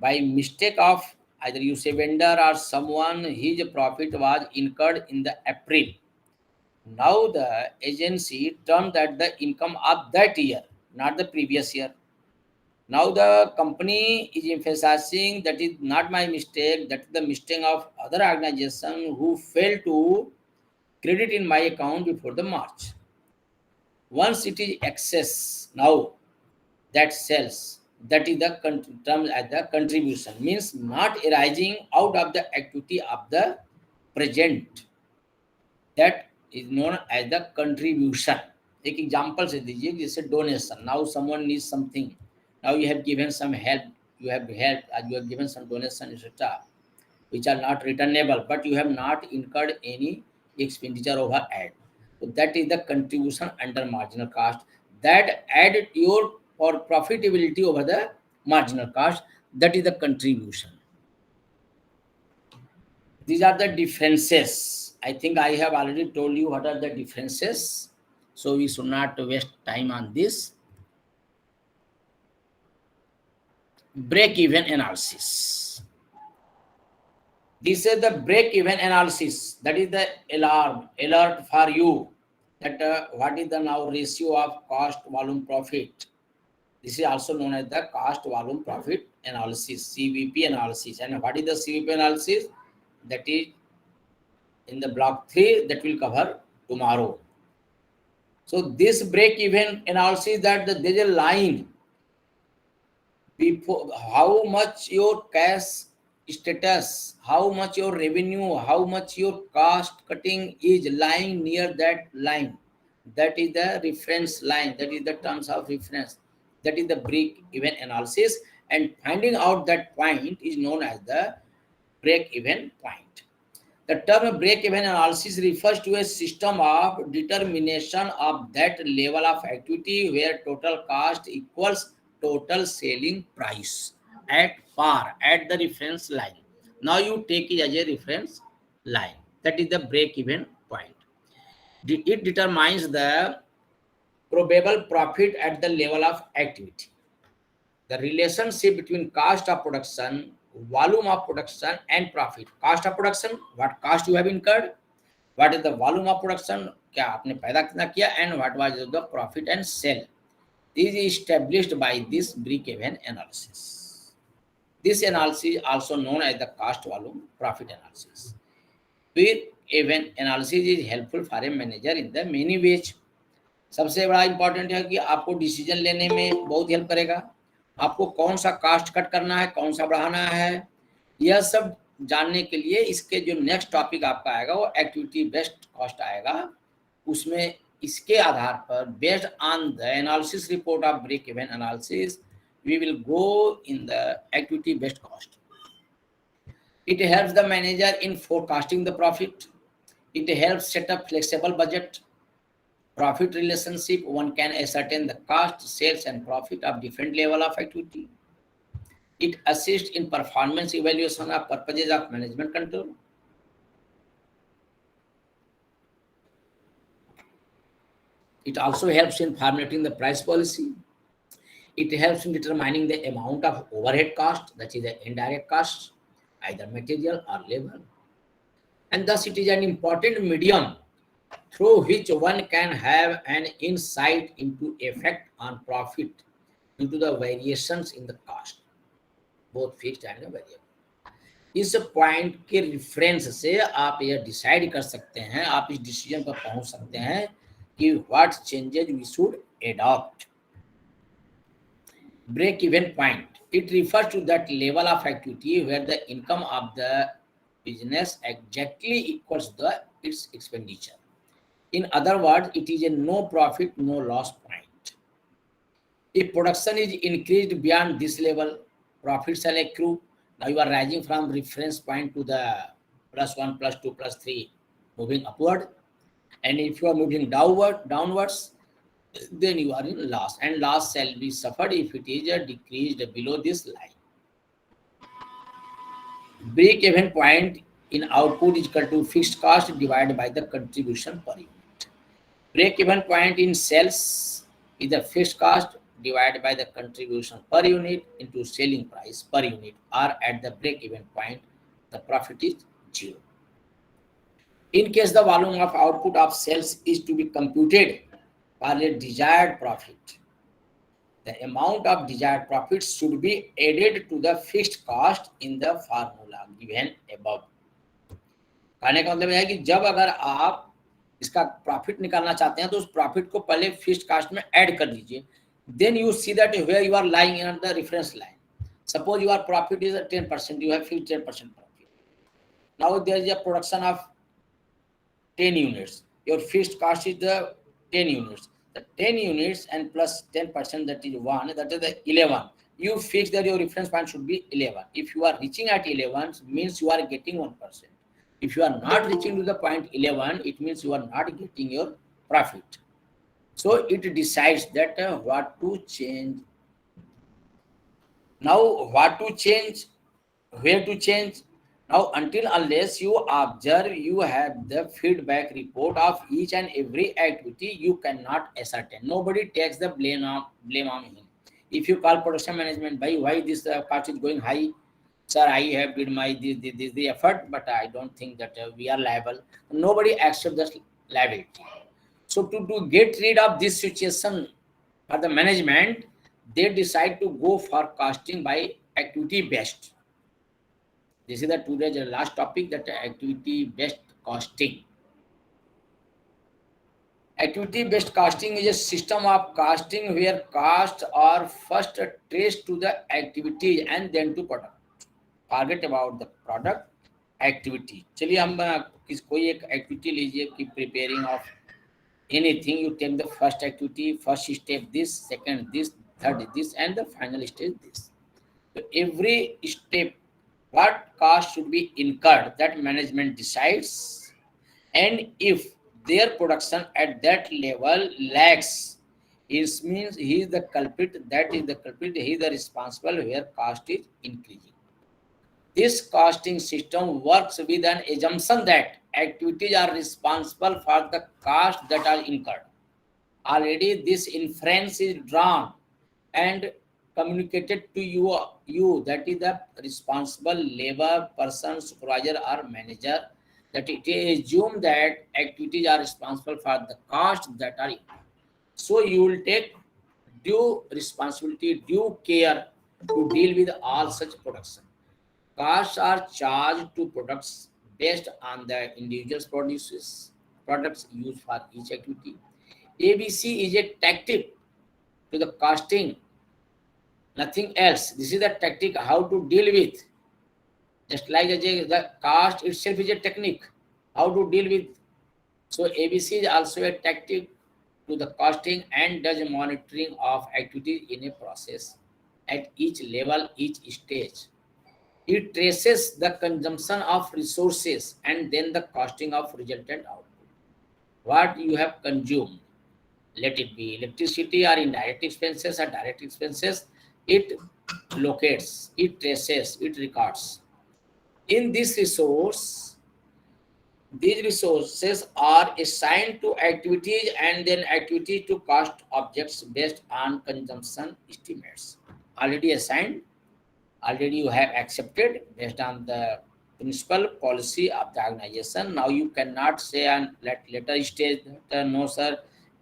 by mistake of either you say vendor or someone. His profit was incurred in the April. Now the agency termed that the income of that year, not the previous year. Now the company is emphasizing that is not my mistake, that is the mistake of other organization who failed to credit in my account before the March. Once it is excess, now that sells, that is the term as the contribution, means not arising out of the activity of the present. That is known as the contribution. एक example से दीजिए, जैसे donation. Now someone needs something, now you have given some help, you have helped, you have given some donation, etc., which are not returnable, but you have not incurred any expenditure overhead. So that is the contribution under marginal cost, that added your or profitability over the marginal cost, that is the contribution. These are the differences. I think I have already told you what are the differences, so we should not waste time on this. Break-even analysis. This is the break-even analysis. That is the alert for you that what is the now ratio of cost volume profit. This is also known as the cost volume profit analysis, CVP analysis. And what is the CVP analysis? That is in the block 3 that will cover tomorrow. So this break-even analysis, that there is a line before how much your cash status, how much your revenue, how much your cost cutting is lying near that line. That is the reference line, that is the terms of reference, that is the break-even analysis, and finding out that point is known as the break-even point. The term break-even analysis refers to a system of determination of that level of activity where total cost equals total selling price at par, at the reference line. Now you take it as a reference line. That is the break-even point. It determines the probable profit at the level of activity. The relationship between cost of production, volume of production, and profit. Cost of production, what cost you have incurred. What is the volume of production, क्या आपने पैदा कितना किया, and what was the profit and sale. This is established by this break-even analysis. This analysis is also known as the cost volume profit analysis. फिर even analysis is helpful for a manager in the many ways. सबसे बड़ा important है कि आपको decision लेने में बहुत help करेगा। आपको कौन सा कास्ट कट करना है, कौन सा बढ़ाना है, यह सब जानने के लिए इसके जो नेक्स्ट टॉपिक आपका आएगा वो एक्टिविटी बेस्ड कॉस्ट आएगा। उसमें इसके आधार पर based on the analysis report of break even analysis we will go in the activity based cost. It helps the manager in forecasting the profit. It helps set up flexible budget. Profit relationship, one can ascertain the cost, sales and profit of different level of activity. It assists in performance evaluation of purposes of management control. It also helps in formulating the price policy. It helps in determining the amount of overhead cost, that is the indirect cost, either material or labor. And thus it is an important medium through which one can have an insight into effect on profit due to the variations in the cost, both fixed and variable. इस point के reference से आप यह decide कर सकते हैं, आप इस डिसीजन पर पहुंच सकते हैं कि what changes we should adopt. Break-even point. It refers to that level of activity where the income of the business exactly equals its expenditure. In other words, it is a no profit, no loss point. If production is increased beyond this level, profits shall accrue. Now you are rising from reference point to the +1, +2, +3, moving upward. And if you are moving downwards, then you are in loss, and loss shall be suffered if it is decreased below this line. Break-even point in output is equal to fixed cost divided by the contribution per unit. Break-even point in sales is the fixed cost divided by the contribution per unit into selling price per unit, or at the break-even point, the profit is 0. In case the volume of output of sales is to be computed for a desired profit, the amount of desired profit should be added to the fixed cost in the formula given above. कहने का मतलब है कि जब अगर आप इसका profit निकालना चाहते हैं तो उस प्रॉफिट को पहले फिक्स्ड कॉस्ट में ऐड कर दीजिए. Then you see that where you are lying in the reference line. Suppose your profit is 10%, you have fixed 10% profit. Now there is a production of 10 units. Your fixed cost is the 10 units. The 10 units and plus 10%, that is 1, that is the 11. You fix that your reference point should be 11. If you are reaching at 11, means you are getting 1%. If you are not reaching to the point 11, it means you are not getting your profit. So it decides that what to change. Now what to change, where to change. Now, until unless you observe, you have the feedback report of each and every activity, you cannot ascertain. Nobody takes the blame on him. If you call production management, by why this cost is going high, sir, I have did my this the effort, but I don't think that we are liable. Nobody accepts the liability. So to get rid of this situation for the management, they decide to go for costing by activity based. This is the today's last topic, that activity based costing. Activity based costing is a system of costing where costs are first traced to the activity and then to product. Forget about the product, activity. चलिए हम कोई एक activity लीजिए कि preparing of anything. You take the first activity, first step this, second this, third this, and the final stage this. So every step, what cost should be incurred, that management decides. And if their production at that level lacks, it means he is the culprit, that is the culprit, he is the responsible where cost is increasing. This costing system works with an assumption that activities are responsible for the cost that are incurred. Already this inference is drawn and communicated to you, that is the responsible labor person, supervisor or manager, that it is assumed that activities are responsible for the costs that are incurred. So you will take due responsibility, due care to deal with all such production. Costs are charged to products based on the individual's products used for each activity. ABC is a tactic to the costing, nothing else. This is the tactic how to deal with. Just like the cost itself is a technique, how to deal with. So ABC is also a tactic to the costing and does monitoring of activities in a process at each level, each stage. It traces the consumption of resources and then the costing of resultant output. What you have consumed, let it be electricity or indirect expenses or direct expenses, it locates, it traces, it records. In this resource, these resources are assigned to activities and then activities to cost objects based on consumption estimates. Already assigned, already you have accepted based on the principal policy of the organization. Now you cannot say and let later stage that no sir,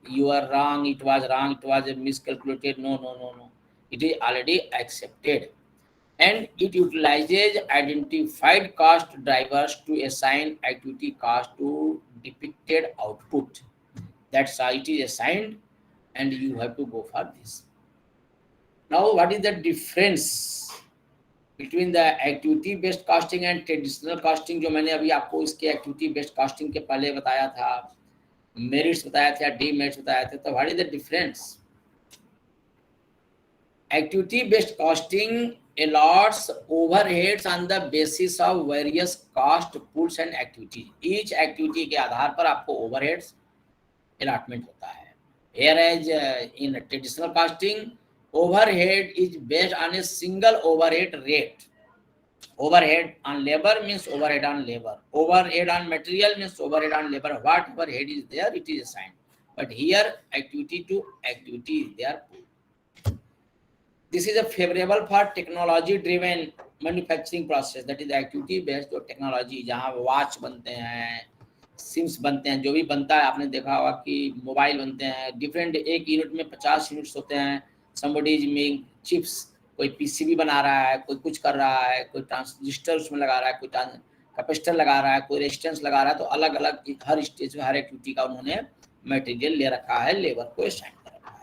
you are wrong, it was miscalculated. No. It is already accepted. And it utilizes identified cost drivers to assign activity cost to depicted output. That's how it is assigned, and you have to go for this. Now, what is the difference between the activity based costing and traditional costing? जो मैंने अभी आपको इसके activity based costing के पहले बताया था, merits बताया था, demerits बताया था, तो what is the difference? Activity based costing allots overheads on the basis of various cost pools and activities. Each activity के आधार पर आपको overheads allotment होता है. Whereas in traditional costing, overhead is based on a single overhead rate. Overhead on labor means overhead on labor. Overhead on material means overhead on labor. Whatever head is there, it is assigned. But here, activity to activity is there. This is a favorable for technology-driven manufacturing process. That is activity-based technology. जहाँ watch बनते हैं, CIMS बनते हैं, जो भी बनता है आपने देखा होगा कि मोबाइल बनते हैं. डिफरेंट एक यूनिट में 50 यूनिट्स होते हैं. Somebody is making chips. कोई पीसीबी बना रहा है, कोई कुछ कर रहा है, कोई ट्रांजिस्टर उसमें लगा रहा है, कोई कैपेसिटर लगा रहा है, कोई रेजिस्टेंस लगा रहा है. तो अलग अलग हर स्टेज में हर एक्टिविटी का उन्होंने मटेरियल ले रखा है, लेबर को असाइन कर रखा है.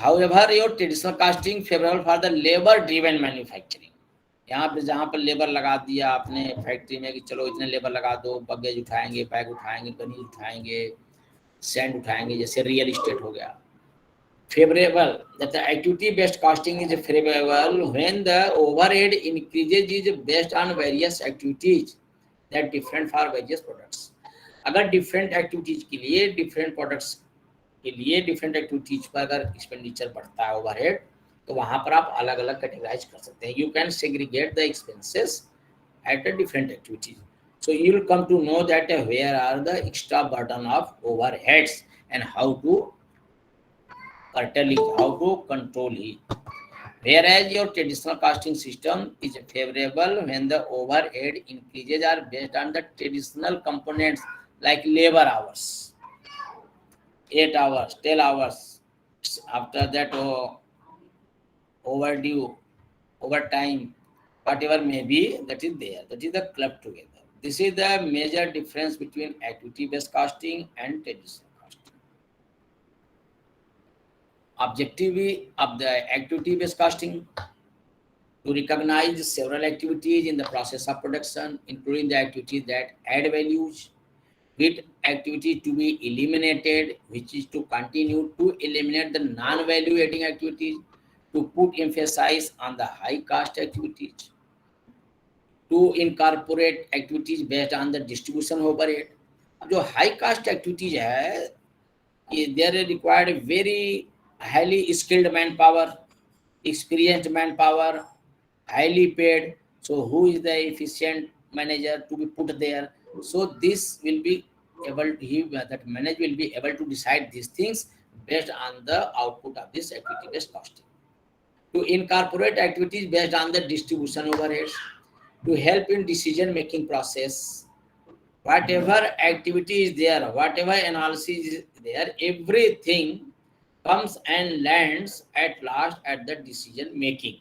However, your traditional costing favorable for the labor-driven manufacturing. यहाँ पे जहाँ पर लेबर लगा दिया आपने फैक्ट्री में कि चलो इतने लेबर लगा दो, बगेज उठाएंगे, बैग उठाएंगे, गनीज उठाएंगे, सैंड उठाएंगे, जैसे रियल इस्टेट हो गया. Favorable, that the activity-based costing is favorable when the overhead increases is based on various activities that different for various products. अगर different activities के लिए different products के लिए डिफरेंट एक्टिविटीज पर अगर एक्सपेंडिचर बढ़ता है ओवरहेड, तो वहां पर आप अलग अलग कैटेगराइज कर सकते हैं. You can segregate the expenses at the different activities. So you will come to know that where are the extra burden of overheads and how to curtail it, how to control it. Whereas your traditional costing system is favorable when the overhead increases are based on the traditional components like labor hours, 8 hours, 10 hours. After that, overdue, overtime, whatever may be, that is there. That is the club together. This is the major difference between activity-based costing and traditional costing. Objective of the activity-based costing to recognize several activities in the process of production, including the activities that add values, with activity to be eliminated, which is to continue to eliminate the non-value adding activities, to put emphasis on the high cost activities, to incorporate activities based on the distribution overhead. जो high cost activities है, there are required very highly skilled manpower, experienced manpower, highly paid. So who is the efficient manager to be put there? So this will be able to, that manager will be able to decide these things based on the output of this activity-based costing. To incorporate activities based on the distribution overheads, to help in decision-making process, whatever activity is there, whatever analysis is there, everything comes and lands at last at the decision-making.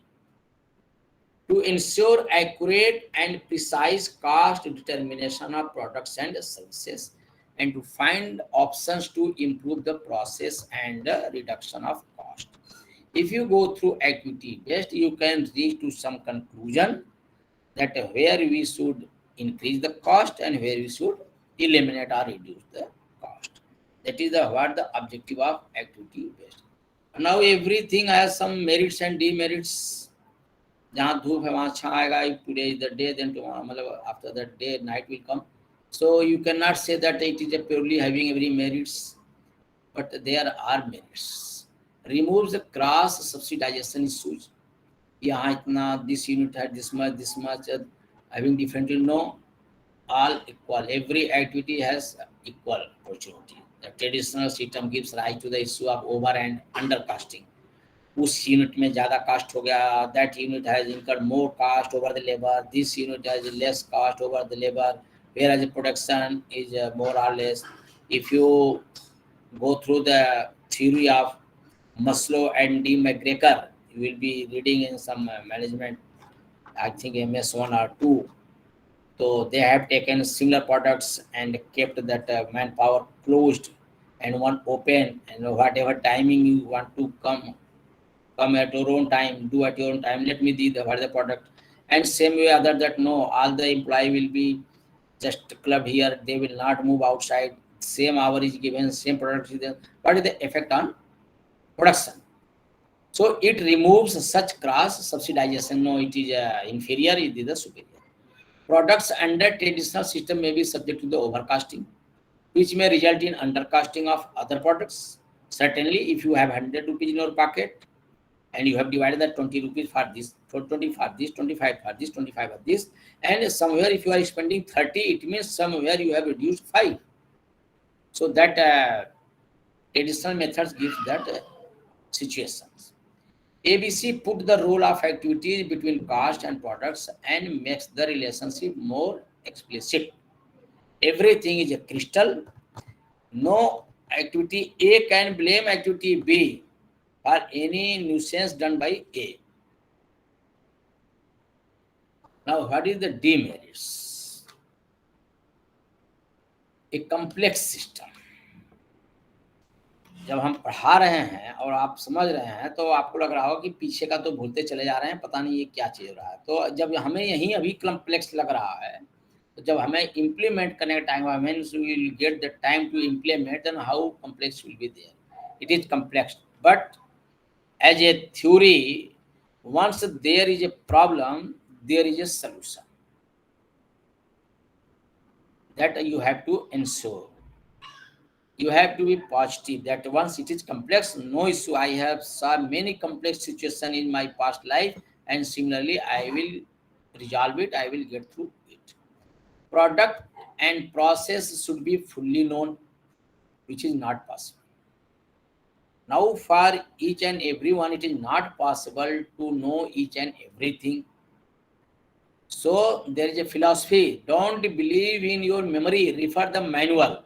to ensure accurate and precise cost determination of products and services, and to find options to improve the process and reduction of cost. If you go through activity based, you can reach to some conclusion that where we should increase the cost and where we should eliminate or reduce the cost. That is what the objective of activity based. Now everything has some merits and demerits. जहाँ धूप है वहाँ छाँ आएगा. If today is the day, then tomorrow, मतलब after that day, night will come. So you cannot say that it is a purely having every merits, but there are merits. Removes the cross subsidization issues. यहाँ इतना, this unit had this much, having differently, no, all equal. Every activity has equal opportunity. The traditional system gives rise to the issue of over and under costing. उस unit में ज़्यादा cost हो गया, that unit has incurred more cost over the labour, this unit has less cost over the labour, whereas production is more और less. If you go through the theory of Maslow and D. McGregor, you will be reading in some management, I think MS1 or 2. So they have taken similar products and kept that manpower closed and one open, and whatever timing you want to come at your own time, do at your own time, let me do the what is the product. And same way other that no, all the employee will be just clubbed here, they will not move outside, same hour is given, same product is there. What is the effect on production? So it removes such cross subsidization. No, it is inferior, it is the superior. Products under traditional system may be subject to the overcasting, which may result in undercasting of other products. Certainly, if you have 100 rupees in your pocket and you have divided that 20 rupees for this, 20 for this, 25 for this, 25 for this, and somewhere if you are spending 30, it means somewhere you have reduced 5. So that traditional methods give that situations. ABC put the role of activities between cost and products and makes the relationship more explicit. Everything is a crystal. No activity A can blame activity B for any nuisance done by A. Now, what is the demerits? A complex system. जब हम पढ़ा रहे हैं और आप समझ रहे हैं तो आपको लग रहा हो कि पीछे का तो भूलते चले जा रहे हैं, पता नहीं ये क्या चीज हो रहा है. तो जब हमें यही अभी कॉम्प्लेक्स लग रहा है, तो जब हमें इम्प्लीमेंट करने का time, means we will get the time to implement, then how complex will be there. It is complex, but as a theory, once there is a problem, there is a solution that you have to ensure. You have to be positive that once it is complex, no issue. I have saw many complex situations in my past life, and similarly, I will resolve it. I will get through it. Product and process should be fully known, which is not possible. Now, for each and everyone, it is not possible to know each and everything. So there is a philosophy. Don't believe in your memory. Refer the manual.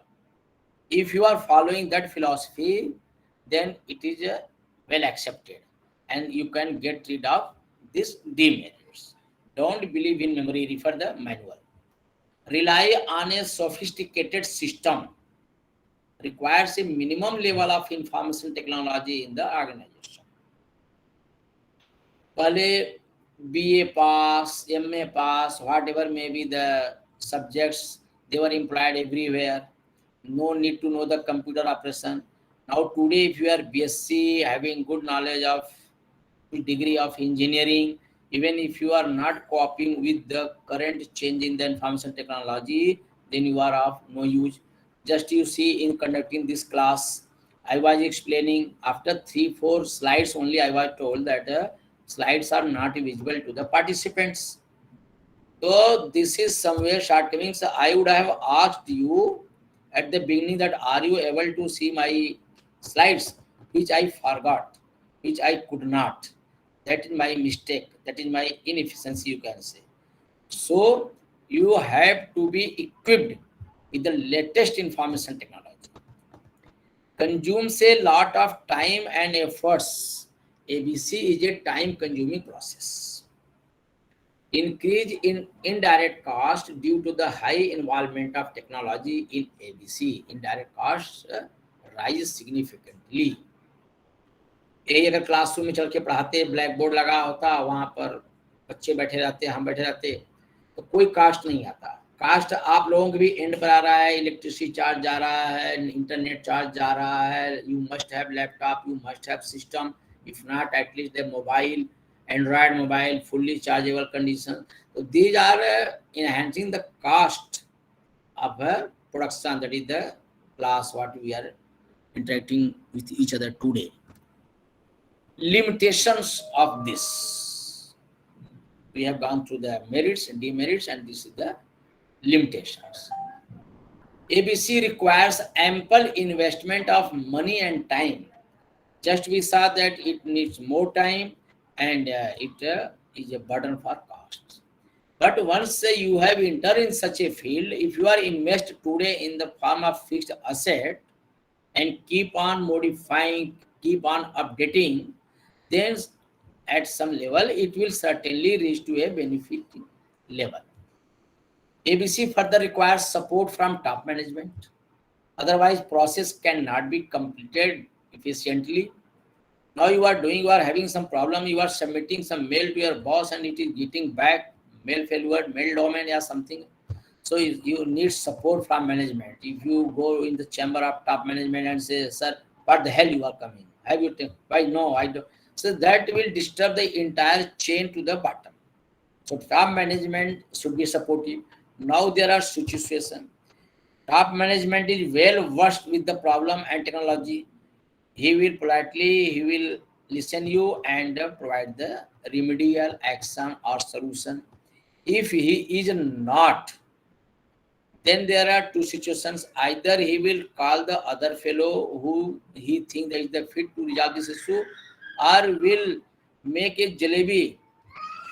If you are following that philosophy, then it is well accepted, and you can get rid of these demerits. Don't believe in memory. Refer the manual. Rely on a sophisticated system. Requires a minimum level of information technology in the organization. पहले BA pass, MA pass, whatever may be the subjects, they were employed everywhere. No need to know the computer operation. Now today, if you are BSc, having good knowledge of degree of engineering, even if you are not coping with the current change in the information technology, then you are of no use. Just you see in conducting this class, I was explaining after 3-4 slides only, I was told that slides are not visible to the participants. So this is somewhere shortcomings. I would have asked you at the beginning that are you able to see my slides, which I forgot, which I could not. That is my mistake. That is my inefficiency, you can say. So you have to be equipped with the latest information technology. Consumes a lot of time and efforts. ABC is a time consuming process. increase in indirect cost due to the high involvement of technology in ABC. Indirect costs rise significantly. यही अगर classroom में चल के पढ़ाते, black board लगा होता, वहां पर बच्चे बैठे रहते, हम बैठे रहते, तो कोई कास्ट नहीं आता. कास्ट आप लोगों के भी एंड पर आ रहा है, इलेक्ट्रिसिटी चार्ज जा रहा है, इंटरनेट चार्ज जा रहा है. You must have laptop, you must have system, if not at least the mobile, Android mobile, fully chargeable condition. So these are enhancing the cost of production. That is the class what we are interacting with each other today. Limitations of this. We have gone through the merits and demerits, and this is the limitations. ABC requires ample investment of money and time. Just we saw that it needs more time and it is a burden for costs. But once you have entered in such a field, if you are invest today in the form of fixed asset and keep on modifying, keep on updating, then at some level it will certainly reach to a benefit level. ABC further requires support from top management. Otherwise, process cannot be completed efficiently. Now you are doing, you are having some problem, you are submitting some mail to your boss and it is getting back, mail failure, mail domain or something. So you need support from management. If you go in the chamber of top management and say, sir, what the hell you are coming? Have you why no, I don't. So that will disturb the entire chain to the bottom. So top management should be supportive. Now there are situations. Top management is well versed with the problem and technology. He will politely, he will listen you and provide the remedial action or solution. If he is not, then there are two situations. Either he will call the other fellow who he thinks that is the fit to resolve this issue, or will make a jalebi.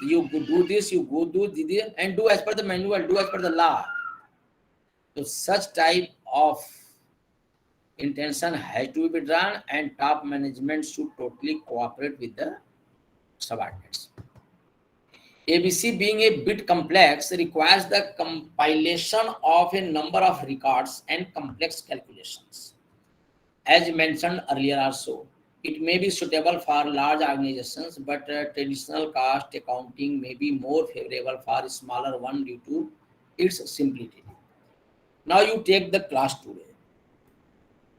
You do this, you go do this, and do as per the manual, do as per the law. So such type of intention has to be done, and top management should totally cooperate with the subordinates. ABC being a bit complex requires the compilation of a number of records and complex calculations. As mentioned earlier also, it may be suitable for large organizations, but traditional cost accounting may be more favorable for smaller one due to its simplicity. Now you take the class today.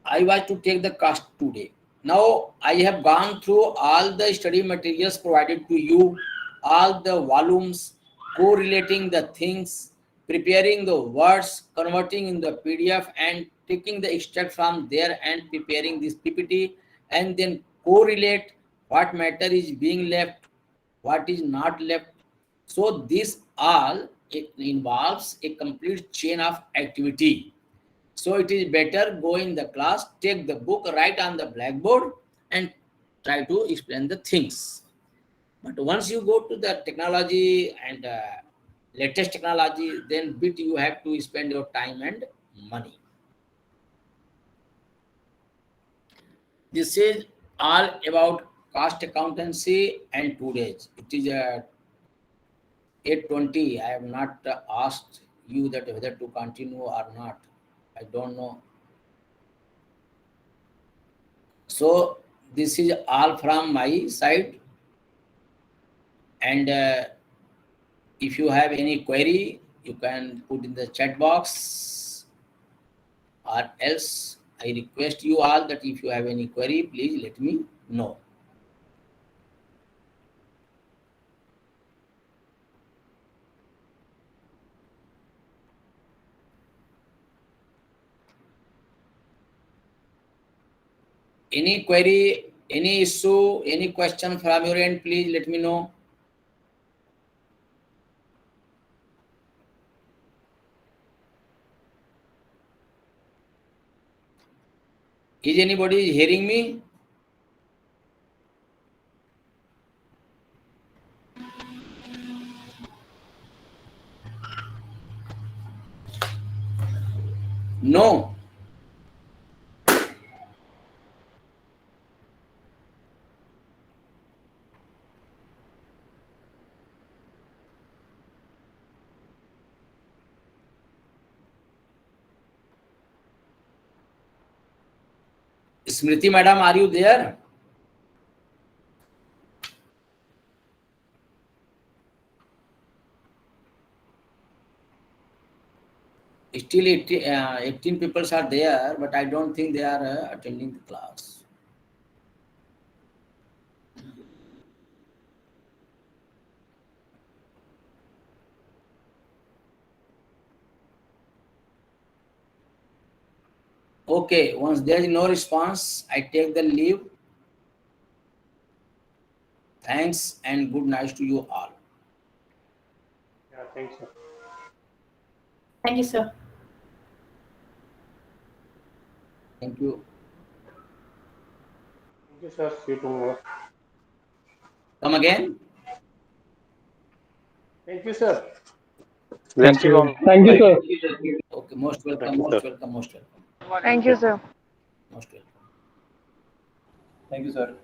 I was to take the class today. Now I have gone through all the study materials provided to you, all the volumes, correlating the things, preparing the words, converting in the PDF and taking the extract from there and preparing this PPT, and then correlate what matter is being left, what is not left. So this all it involves a complete chain of activity. So it is better go in the class, take the book, write on the blackboard and try to explain the things. But once you go to the technology and latest technology, then bit you have to spend your time and money. This is all about cost accountancy and 2 days. It is 8:20. I have not asked you that whether to continue or not. I don't know. So this is all from my side. And if you have any query, you can put in the chat box, or else I request you all that if you have any query, please let me know. Any query, any issue, any question from your end, please let me know. Is anybody hearing me? No. Smriti madam, are you there? Still 18 people are there, but I don't think they are attending the class. Okay, once there is no response, I take the leave. Thanks and good night to you all. Yeah, thanks, sir. Thank you, sir. Thank you. Thank you, sir. See you tomorrow. Come again. Thank you, sir. Thank Bless you you. all. Thank you, sir. Okay, most welcome, Thank you, most sir. welcome, most welcome, Thank you, sir. most welcome. Thank you, sir.